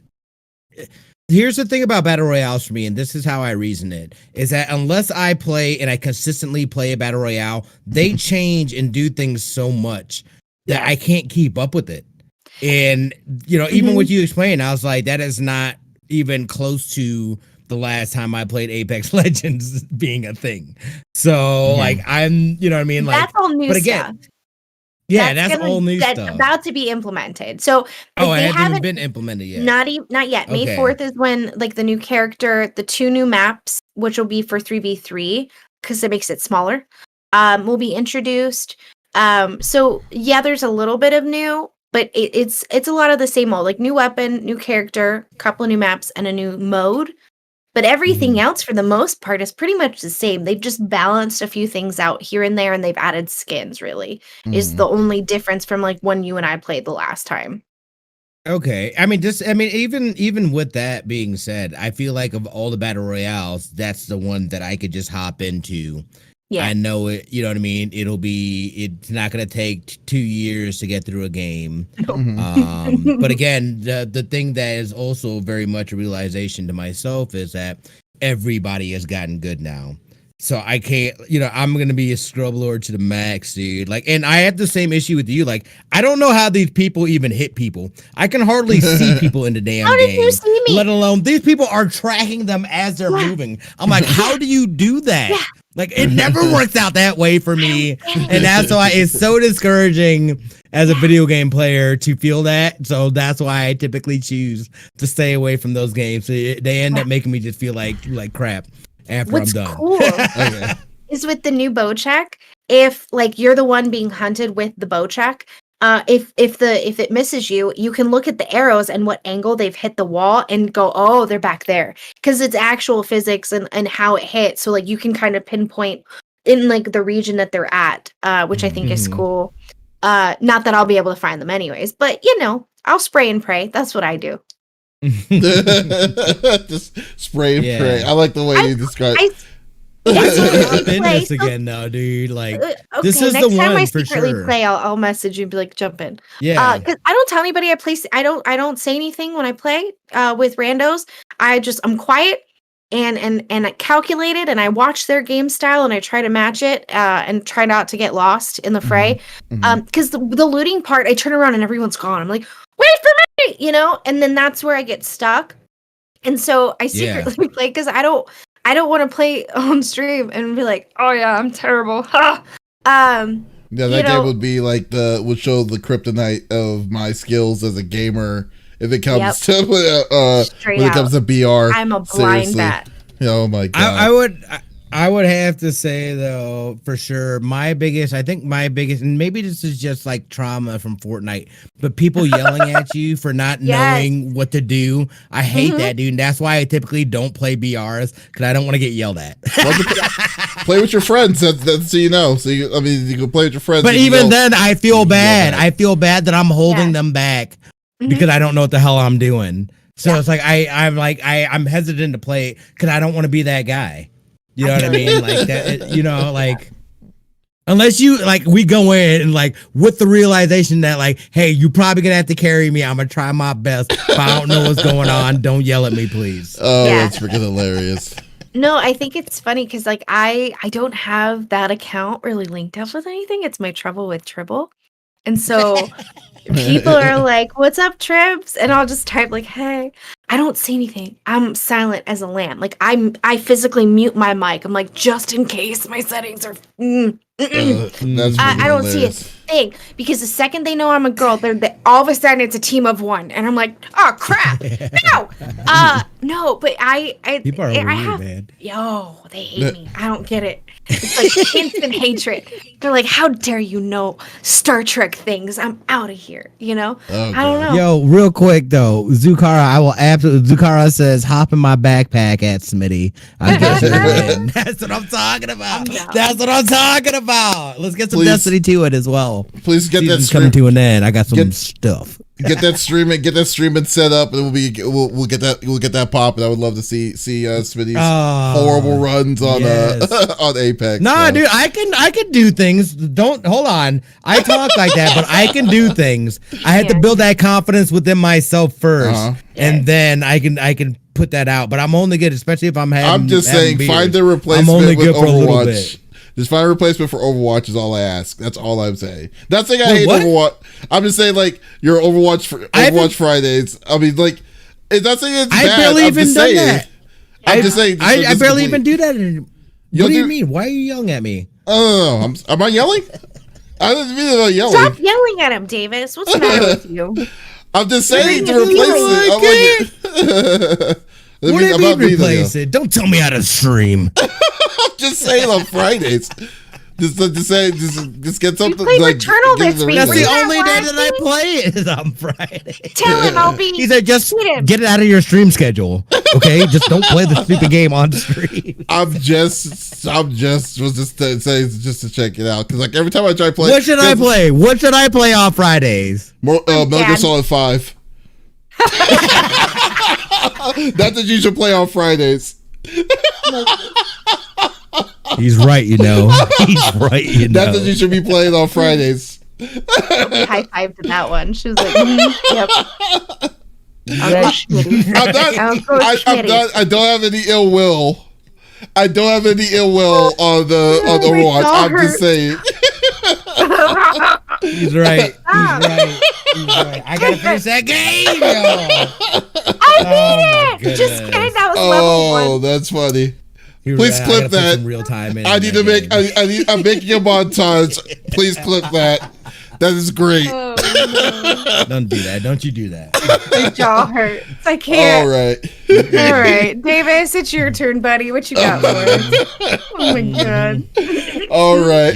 here's the thing about battle royales for me, and this is how I reason it: is that unless I play and I consistently play a battle royale, they change and do things so much that I can't keep up with it. And even what you explained, I was like, that is not even close to the last time I played Apex Legends being a thing. So like, I'm, you know what I mean? Like, that's all new stuff. Yeah, that's all new stuff. That's about to be implemented. So it hasn't been implemented yet. Not yet. May 4th is when like the new character, the 2 new maps, which will be for 3v3 because it makes it smaller, will be introduced. So yeah, there's a little bit of new. But it's a lot of the same old, like new weapon, new character, couple of new maps, and a new mode. But everything else, for the most part, is pretty much the same. They've just balanced a few things out here and there, and they've added skins, really, is the only difference from like when you and I played the last time. Okay. Even with that being said, I feel like of all the battle royales, that's the one that I could just hop into. Yeah. I know it, you know what I mean? It's not going to take 2 years to get through a game. But again, the thing that is also very much a realization to myself is that everybody has gotten good now. So I can't, I'm going to be a scrub lord to the max, dude. Like, and I have the same issue with you. Like, I don't know how these people even hit people. I can hardly see people in the damn game. How did you see me? Let alone these people are tracking them as they're moving. I'm like, how do you do that? Yeah. Like, it never works out that way for me. And that's why it's so discouraging as a video game player to feel that. So that's why I typically choose to stay away from those games. So they end up making me just feel like crap after What's I'm done. Cool is with the new bow check, if like you're the one being hunted with the bow check, if it misses you, you can look at the arrows and what angle they've hit the wall and go, oh, they're back there, because it's actual physics and how it hits. So like you can kind of pinpoint in like the region that they're at, which I think is cool. Not that I'll be able to find them anyways, but I'll spray and pray. That's what I do. Just spray and pray. I like the way you describe it. I've been this again though, dude. Like this is the one time I for secretly sure. play, I'll message you and be like, jump in. Yeah. Because I don't tell anybody I play. I don't say anything when I play with randos. I'm quiet and calculated, and I watch their game style and I try to match it and try not to get lost in the fray. Because the looting part, I turn around and everyone's gone. I'm like, wait for me, and then that's where I get stuck. And so I secretly play because I don't want to play on stream and be like, oh yeah, I'm terrible. Yeah, that game would be like would show the kryptonite of my skills as a gamer if it comes to when it comes to BR. I'm a blind bat. Oh my god. I would have to say though, for sure, my biggest, and maybe this is just like trauma from Fortnite, but people yelling at you for not knowing what to do. I hate that, dude. And that's why I typically don't play BRs, because I don't want to get yelled at. Play with your friends. That's so you know. So you can play with your friends. But even then, I feel bad. I feel bad that I'm holding them back because I don't know what the hell I'm doing. So it's like I'm hesitant to play it because I don't want to be that guy. You know what I mean? Like that, like unless you we go in and like with the realization that like, hey, you probably gonna have to carry me. I'm gonna try my best. If I don't know what's going on, don't yell at me, please. Oh, that's freaking hilarious. No, I think it's funny because like I don't have that account really linked up with anything. It's my trouble with Tribble. And so people are like, what's up, Tribs? And I'll just type like, hey, I don't say anything. I'm silent as a lamb. Like I physically mute my mic. I'm like, just in case my settings are I don't see a thing, because the second they know I'm a girl, they all of a sudden it's a team of one, and I'm like, oh crap, no, but people are weird, man. Yo, they hate me. I don't get it. It's like instant hatred. They're like, how dare you know Star Trek things? I'm out of here. I don't know. Yo, real quick though, Zukara says, hop in my backpack at Smitty. I guess that's what I'm talking about. That's what I'm talking about. Let's get some Destiny 2 in as well. Please get that coming to an end. I got some stuff. Get that streaming set up, and we'll get that popping. I would love to see Smitty's horrible runs on on Apex. Nah, dude, I can do things. Don't hold on. I talk like that, but I can do things. I had to build that confidence within myself first, and then I can put that out. But I'm only good, especially if I'm having. I'm just saying, beers. find a replacement. I'm only with good for Overwatch. a little bit. Just find a replacement for Overwatch is all I ask. That's all I'm saying. Not saying I hate Overwatch. I'm just saying, like, your Overwatch Fridays. I mean, like, it's not saying it's bad. I barely even done that. I'm just saying. I barely even do that. What do you mean? Why are you yelling at me? Oh, am I yelling? I didn't mean about yelling. Stop yelling at him, Davis. What's the matter with you? I'm just saying to replace it. What do you mean replace it? Don't tell me how to stream. I'm just saying on Fridays. Just get something. We played Returnal this week. That's the only day that I play is on Friday. Tell him I'll be. He said, just get it out of your stream schedule. Okay, just don't play the stupid game on stream. I'm just to check it out, because like every time I try to play, what should I play? What should I play on Fridays? Metal Gear Solid 5. That's what you should play on Fridays. He's right, He's right, That's what you should be playing on Fridays. High five to that one. She was like, yep. I don't have any ill will. on Overwatch. I'm just saying. He's right. I gotta finish that game, yo. I beat it. Just kidding. That was level 1. Oh, that's funny. Please clip that. Real time I'm making a montage. Please clip that. That is great. Oh, no. Don't do that. Don't you do that. My jaw hurts. I can't. All right. All right. Davis, it's your turn, buddy. What you got for us? Oh, my God. All right.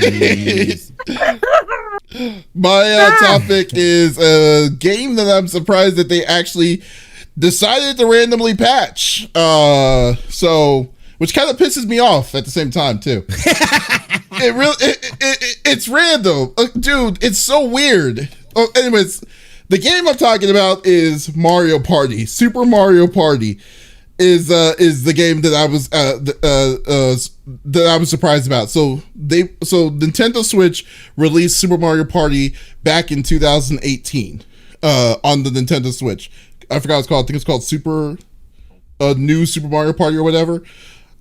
My topic is a game that I'm surprised that they actually decided to randomly patch. So which kind of pisses me off at the same time too. It's random, dude. It's so weird. Anyways, the game I'm talking about is Mario Party. Super Mario Party is the game that I was surprised about. So Nintendo Switch released Super Mario Party back in 2018 on the Nintendo Switch. I forgot what it's called. I think it's called New Super Mario Party or whatever.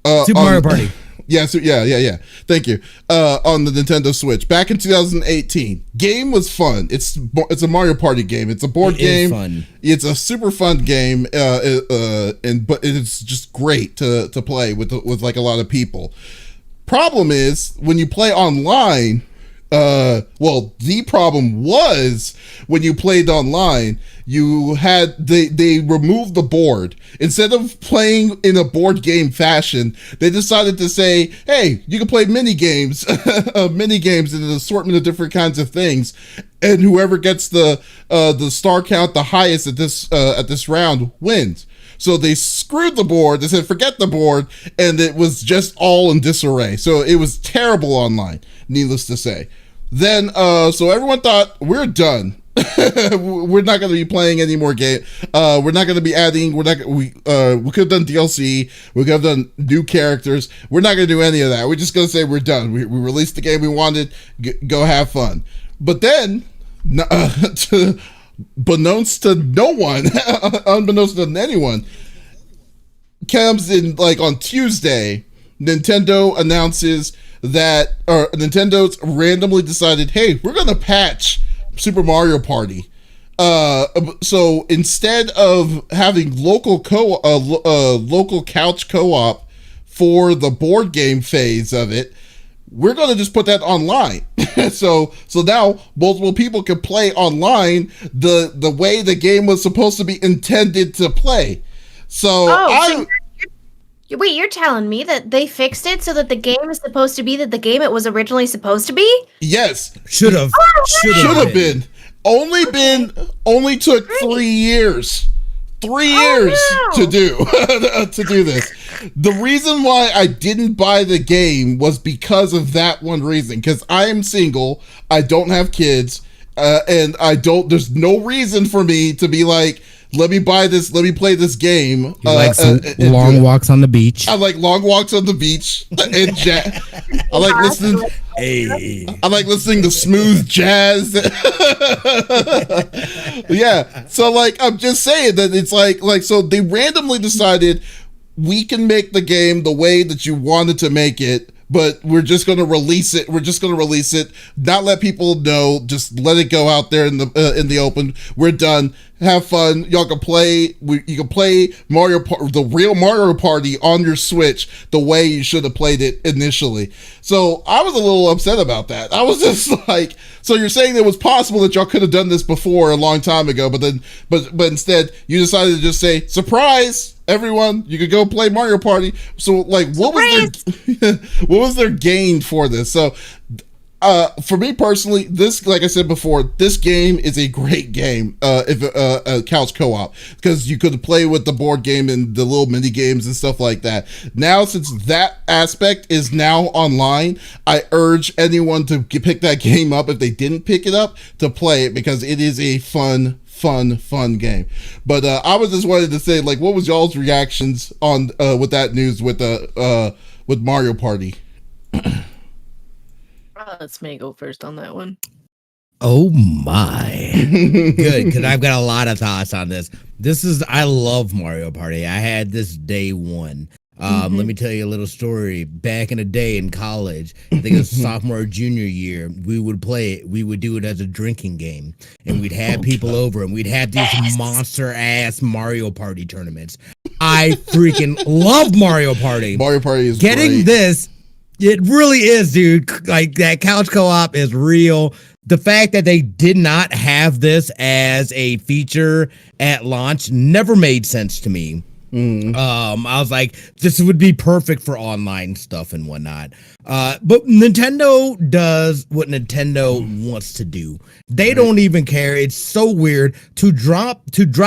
Mario Party. Yeah. Thank you. On the Nintendo Switch back in 2018. Game was fun. It's a Mario Party game. It's a board game. Fun. It's a super fun game. But it's just great to play with like a lot of people. Problem is when you play online. The problem was when you played online, you had they removed the board. Instead of playing in a board game fashion, they decided to say, hey, you can play mini games in an assortment of different kinds of things, and whoever gets the star count the highest at this round wins. So they screwed the board. They said, forget the board. And it was just all in disarray. So it was terrible online, needless to say. Then, so everyone thought, we're done. We're not going to be playing any more game. We're not going to be adding, we could have done DLC. We could have done new characters. We're not going to do any of that. We're just going to say we're done. We released the game we wanted. Go have fun. But then, unbeknownst to no one, unbeknownst to anyone, comes in like on Tuesday, Nintendo announces that Nintendo's randomly decided, hey, we're gonna patch Super Mario Party. So instead of having local couch co-op for the board game phase of it, we're gonna just put that online. so now multiple people can play online the way the game was supposed to be intended to play. Wait, you're telling me that they fixed it so that the game is supposed to be the game it was originally supposed to be? Yes. Should have been. Only took 3 years. 3 years to do this. The reason why I didn't buy the game was because of that one reason. Because I am single, I don't have kids, and there's no reason for me to be like, let me buy this, let me play this game. You like some long walks on the beach. I like long walks on the beach and I like listening. Hey. I like listening to smooth jazz. Yeah. So like, I'm just saying that it's like, so they randomly decided we can make the game the way that you wanted to make it, but we're just going to release it. We're just going to release it, not let people know, just let it go out there in the open. We're done. Have fun. Y'all can play. You can play the real Mario Party on your Switch the way you should have played it initially. So I was a little upset about that. I was just like, so you're saying it was possible that y'all could have done this before a long time ago, but instead you decided to just say, surprise, everyone, you could go play Mario Party. So like, what was their gain for this? So for me personally, this, like I said before, this game is a great game if couch co-op, because you could play with the board game and the little mini games and stuff like that. Now, since that aspect is now online, I urge anyone to pick that game up if they didn't pick it up, to play it, because it is a fun game. But I was just wanted to say, like, what was y'all's reactions on with that news with Mario Party? Let Smitty go first on that one. Oh my. Good, because I've got a lot of thoughts on this. I love Mario Party. I had this day one. Let me tell you a little story. Back in the day in college, I think it was sophomore or junior year, we would play it. We would do it as a drinking game. And we'd have people over, and we'd have these monster-ass Mario Party tournaments. I freaking love Mario Party. Mario Party is Getting great. this, it really is, dude. Like, that couch co-op is real. The fact that they did not have this as a feature at launch never made sense to me. I was like, this would be perfect for online stuff and whatnot. But Nintendo does what Nintendo wants to do. They don't even care. It's so weird to drop,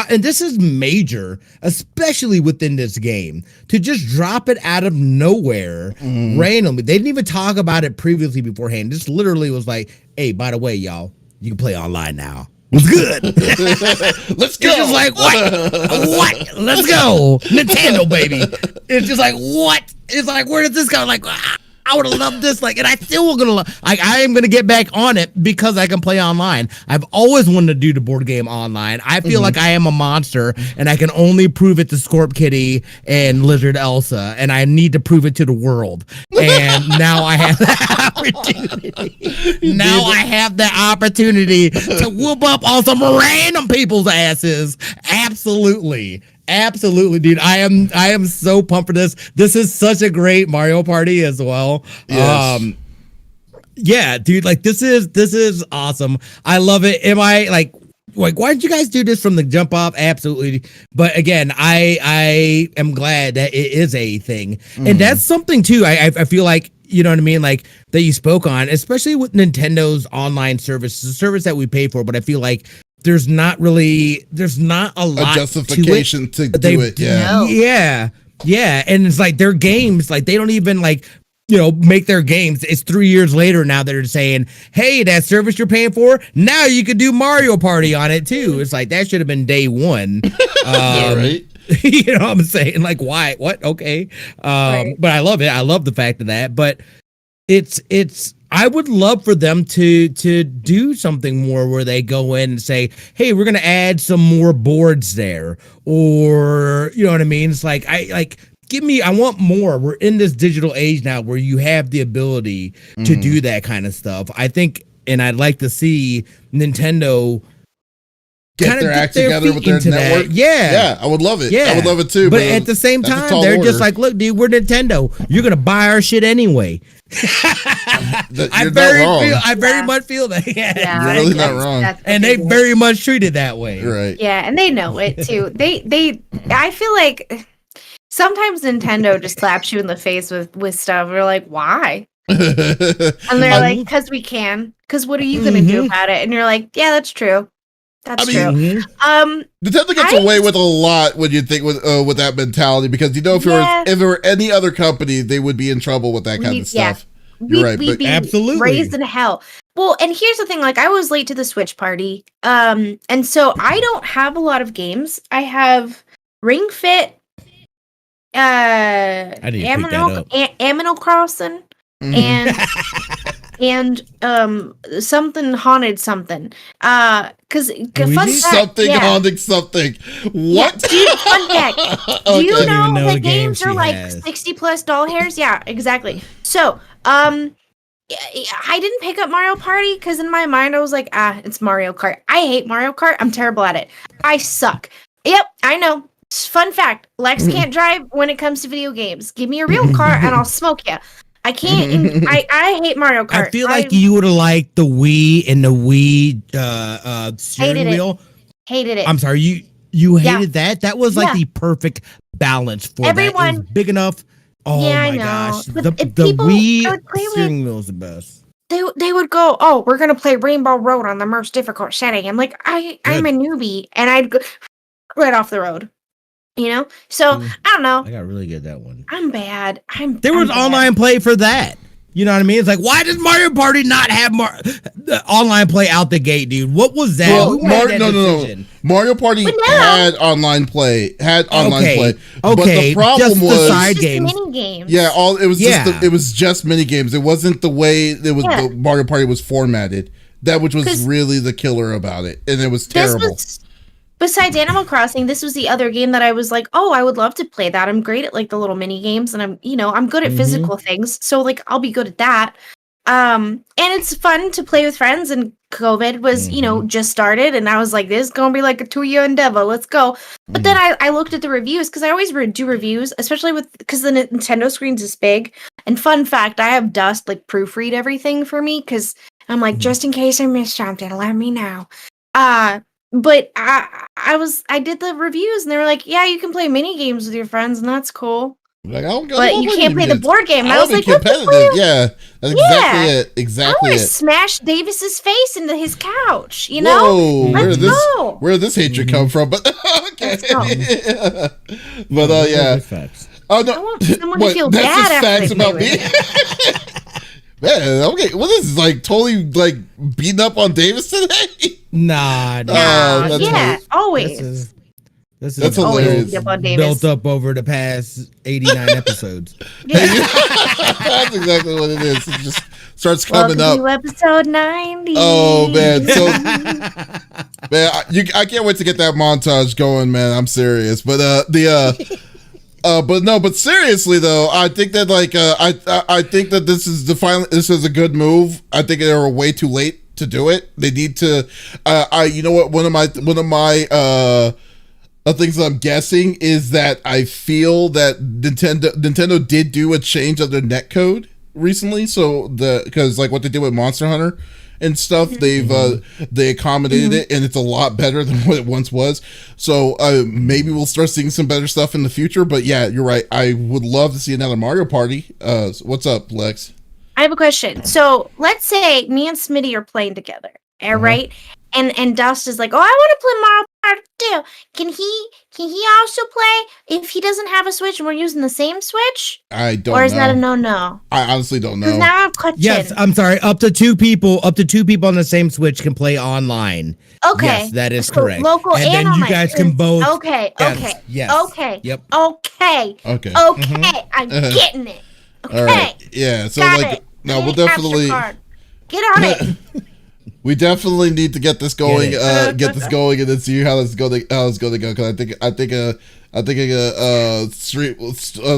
and this is major, especially within this game, to just drop it out of nowhere randomly. They didn't even talk about it previously beforehand. This literally was like, hey, by the way, y'all, you can play online now. Was good. Let's go. It's just like, what? Let's go. Nintendo, baby. It's just like, what? It's like, where did this go? Like, I would have loved this. Like, and I still gonna love. Like, I am gonna get back on it because I can play online. I've always wanted to do the board game online. I feel like I am a monster, and I can only prove it to Scorp Kitty and Lizard Elsa, and I need to prove it to the world. And now I have the opportunity. Now I have the opportunity to whoop up on some random people's asses. Absolutely. Absolutely, dude. I am so pumped for this. This is such a great Mario Party as well. Yes. Yeah, dude, like this is awesome. I love it. Am I like why did you guys do this from the jump off? Absolutely. But again, I am glad that it is a thing. And that's something too. I feel like, you know what I mean? Like that you spoke on, especially with Nintendo's online service, the service that we pay for, but I feel like there's not a lot justification to do it. Yeah. And it's like their games, like they don't even like, you know, make their games. It's 3 years later now they're saying, hey, that service you're paying for, now you could do Mario Party on it too. It's like that should have been day one. Right. You know what I'm saying? Like, why? What? Okay. Right. But I love it. I love the fact of that. But it's I would love for them to do something more where they go in and say, hey, we're gonna add some more boards there. Or, you know what I mean? It's like I want more. We're in this digital age now where you have the ability to do that kind of stuff. I think, and I'd like to see Nintendo get their act together with their network. Yeah, I would love it. Yeah, I would love it too. But at the same time, they're just like, look, dude, we're Nintendo. You're gonna buy our shit anyway. I very much feel that. Yeah, you're really not wrong. And they very much treat it that way. Right. Yeah, and they know it too. They I feel like sometimes Nintendo just slaps you in the face with stuff. We're like, why? And they're like, because we can. Because what are you gonna do about it? And you're like, yeah, that's true. That's true. Nintendo gets away with a lot when you think with that mentality, because you know if it were any other company, they would be in trouble with that kind of stuff. You're right, we'd be absolutely raised in hell. Well, and here's the thing: like, I was late to the Switch party, and so I don't have a lot of games. I have Ring Fit, Aminal Crossing, and something haunted something. Because fun fact, haunting something. What? Yeah, dude, fun fact. Do you know that games are like has. 60 plus doll hairs? Yeah, exactly. So, I didn't pick up Mario Party because in my mind I was like, it's Mario Kart. I hate Mario Kart. I'm terrible at it. I suck. Yep, I know. Fun fact: Lex can't drive when it comes to video games. Give me a real car and I'll smoke you. I can't. I hate Mario Kart. I feel like you would have liked the Wii and the Wii steering wheel. Hated it. I'm sorry, you hated that? That was like the perfect balance for everyone. That. It was big enough. Oh my gosh. But the Wii steering wheel is the best. They would go, oh, we're going to play Rainbow Road on the most difficult setting. I'm like, I'm a newbie. And I'd go right off the road. You know? So, I don't know. I got really good at that one. I'm bad. There was online play for that. You know what I mean? It's like, why does Mario Party not have online play out the gate, dude? What was that? Well, no. Mario Party had online play. But the problem was the side games. Mini games. Yeah, it was just mini games. It wasn't the way the Mario Party was formatted. That which was really the killer about it, and it was terrible. Besides Animal Crossing, this was the other game that I was like, oh, I would love to play that. I'm great at like the little mini games, and I'm good at physical things, so like I'll be good at that. And it's fun to play with friends. And COVID was, just started, and I was like, this is gonna be like a 2-year endeavor. Let's go. But then I looked at the reviews because I always do reviews, especially because the Nintendo screen's is big. And fun fact, I have Dust like proofread everything for me because I'm like, just in case I missed something, let me know. but I did the reviews and they were like, yeah, you can play mini games with your friends and that's cool. Like, but you can't play the board game. And I was like, competitive. Yeah, that's exactly it. Exactly. I want to smash Davis's face into his couch. You know, where did this hatred come from? But okay, but yeah. Oh no, I want someone to feel bad just after facts about me. Man, okay. Well, this is like totally like beating up on Davis today. Nah. Yeah, always. That's hilarious. Built up over the past 89 episodes. That's exactly what it is. It just starts coming up. To episode 90. Oh man, so man, I can't wait to get that montage going, man. I'm serious, but but seriously though, I think that like I think that this is a good move. I think they were way too late to do it. They need to. You know what? One of my things that I'm guessing is that I feel that Nintendo did do a change of their netcode recently. So because like what they did with Monster Hunter and stuff, they accommodated it, and it's a lot better than what it once was. So maybe we'll start seeing some better stuff in the future. But yeah, you're right. I would love to see another Mario Party. What's up, Lex? I have a question. So let's say me and Smitty are playing together, right? And Dust is like, oh, I want to play Mario Party too. Can he also play if he doesn't have a Switch and we're using the same Switch? I don't know. Or is that a no? I honestly don't know. Because now I have a question. Yes, I'm sorry. Up to two people on the same Switch can play online. Okay. Yes, that is correct. Local and then online. You guys can both. Okay. Yes. Okay. Yep. Okay. I'm getting it. Okay. All right. Yeah. So Got like, it. no, we'll definitely get on it. We definitely need to get this going, and then see how it's going to go. Because I think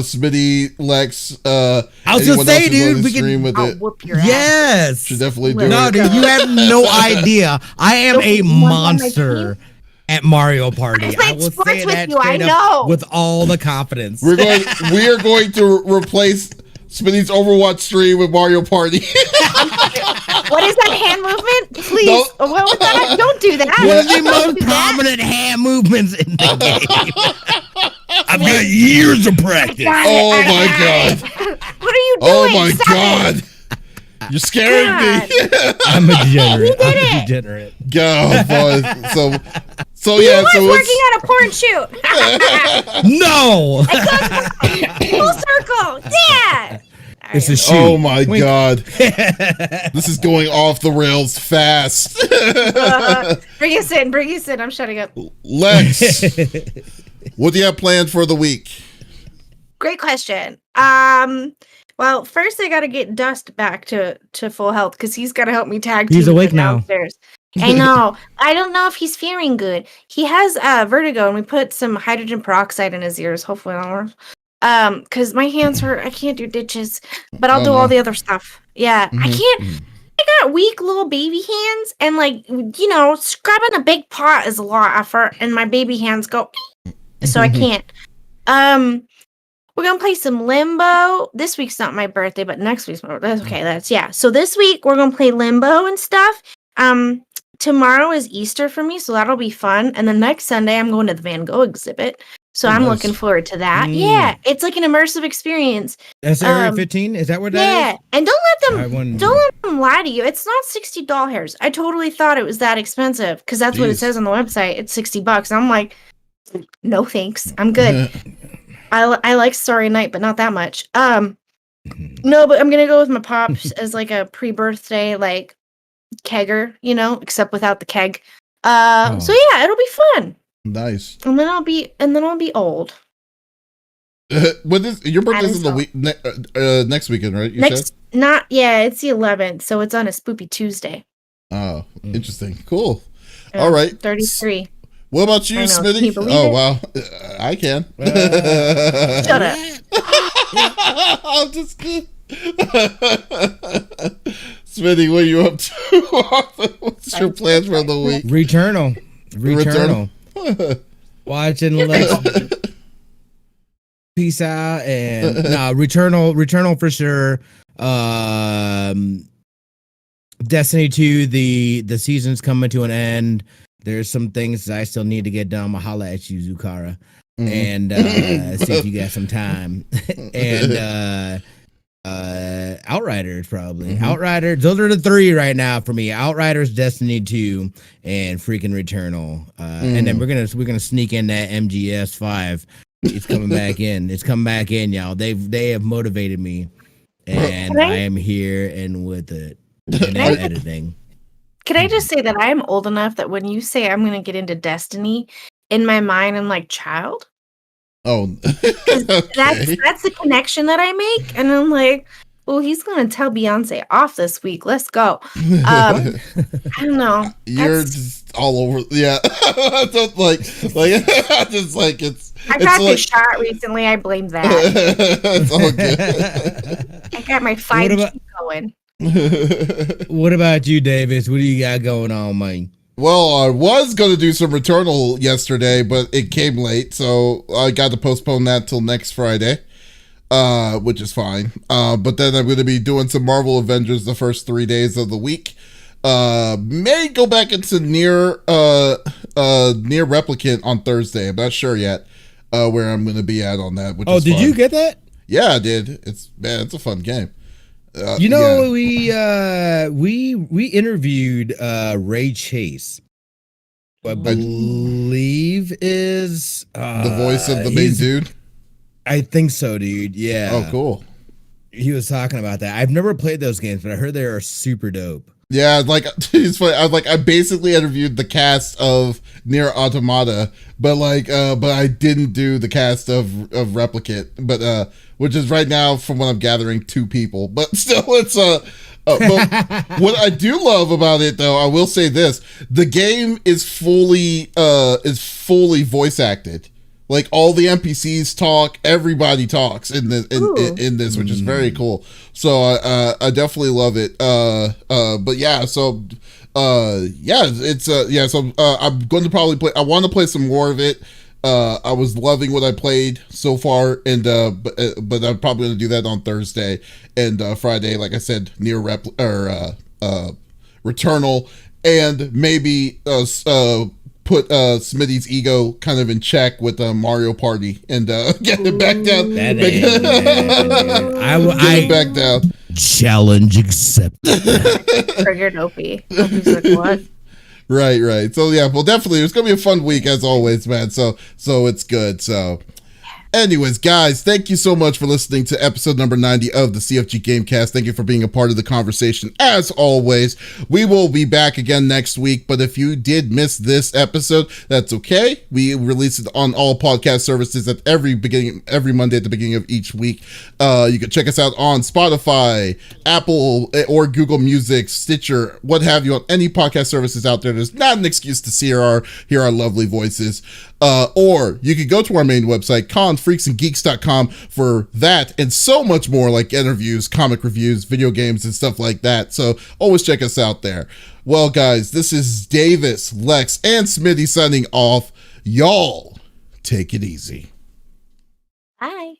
Smitty, Lex, I was gonna say, dude, we can whoop your ass. Yes, should definitely do it. No, dude, you have no idea. I am a monster at Mario Party. I will say that I know with all the confidence. We are going to replace Smitty's Overwatch stream with Mario Party. What is that hand movement? Please. What was that? Don't do that. One of the most prominent hand movements in the game. I've got years of practice. Oh my god. What are you doing? Oh my god. You're scaring me. I'm a degenerate. Go, boy. So yeah. He was working at a porn shoot. No. Full circle. Yeah. It's a shoot. Oh my god. This is going off the rails fast. Bring us in. I'm shutting up. Lex, what do you have planned for the week? Great question. Well, first I got to get Dust back to full health because he's got to help me tag team. He's awake now. Downstairs. I know. I don't know if he's feeling good. He has vertigo, and we put some hydrogen peroxide in his ears. Hopefully, that'll work. Because my hands hurt. I can't do ditches, but I'll do all the other stuff. Yeah, I can't. I got weak little baby hands, and like scrubbing a big pot is a lot of effort, and my baby hands go, so I can't. We're gonna play some Limbo. This week's not my birthday, but next week's my birthday. Okay, so this week we're gonna play Limbo and stuff. Tomorrow is Easter for me, so that'll be fun. And then next Sunday I'm going to the Van Gogh exhibit. So I'm looking forward to that. Yeah, it's like an immersive experience. That's Area 15? Is that what that is? Yeah, and don't let them lie to you. It's not $60. I totally thought it was that expensive because that's what it says on the website. It's $60. I'm like, no thanks, I'm good. I like Starry Night, but not that much. No, but I'm gonna go with my pops as like a pre-birthday like kegger, except without the keg. So yeah, it'll be fun. Nice. And then I'll be old. What is your birthday's in the week next weekend, right? It's the 11th, so it's on a spoopy Tuesday. Oh, interesting. Cool. All right. 33. What about you, Smitty? Can you believe it? Wow. I can. Shut up. I'm just kidding. Smitty, what are you up to? What's your plans for the week? Returnal. Watching Lex. Peace out and Returnal for sure. Destiny 2, the season's coming to an end. there's some things that I still need to get done. I'm gonna holla at you, Zukara, Mm-hmm. and see if you got some time. And Outriders probably. Outriders. Those are the three right now for me. Outriders, Destiny 2, and freaking Returnal. And then we're gonna sneak in that MGS 5. It's coming back in. It's coming back in, y'all. They have motivated me, and I am here and with it. And editing. Can I just say that I am old enough that when you say I'm gonna get into Destiny, in my mind I'm like, child? Oh, okay. That's the connection that I make, and I'm like, well, he's gonna tell Beyonce off this week. Let's go. I don't know. You're just all over. Yeah, just like just like it's. I got the shot recently. I blame that. It's all good. I got my 5G going. What about you, Davis? What do you got going on, man? Well, I was going to do some Returnal yesterday, but it came late, so I got to postpone that till next Friday, which is fine. But then I'm going to be doing some Marvel Avengers the first 3 days of the week. May go back into Near Replicant on Thursday. I'm not sure yet where I'm going to be at on that. Which is did fun. you get that? Yeah, I did. It's a fun game. We interviewed Ray Chase, who I believe is the voice of the main dude. I think so, dude. Yeah. Oh, cool. He was talking about that. I've never played those games, but I heard they are super dope. Yeah, like it's funny. I basically interviewed the cast of Nier Automata, but I didn't do the cast of Replicant, but which is right now, from what I'm gathering, 2 people. But still, it's but what I do love about it, though, I will say this: the game is fully voice acted. Like, all the NPCs talk, everybody talks in this, in this, which is very cool. So I definitely love it. But yeah, so it's So I'm going to probably play. I want to play some more of it. I was loving what I played so far, and but I'm probably going to do that on Thursday and Friday. Like I said, Near Returnal, and maybe put Smitty's ego kind of in check with Mario Party and get it back down. I back down. Challenge accepted. Triggered Opie. Opie's like, what? Right. So yeah, well, definitely it's gonna be a fun week as always, man. So it's good. So anyways, guys, thank you so much for listening to episode number 90 of the CFG Gamecast. Thank you for being a part of the conversation. As always, we will be back again next week, but if you did miss this episode, that's okay. We release it on all podcast services at every Monday at the beginning of each week. You can check us out on Spotify, Apple or Google Music, Stitcher, what have you, on any podcast services out there. There's not an excuse to hear our lovely voices. Or you could go to our main website, confreaksandgeeks.com, for that and so much more, like interviews, comic reviews, video games, and stuff like that. So always check us out there. Well, guys, this is Davis, Lex, and Smitty signing off. Y'all take it easy. Bye.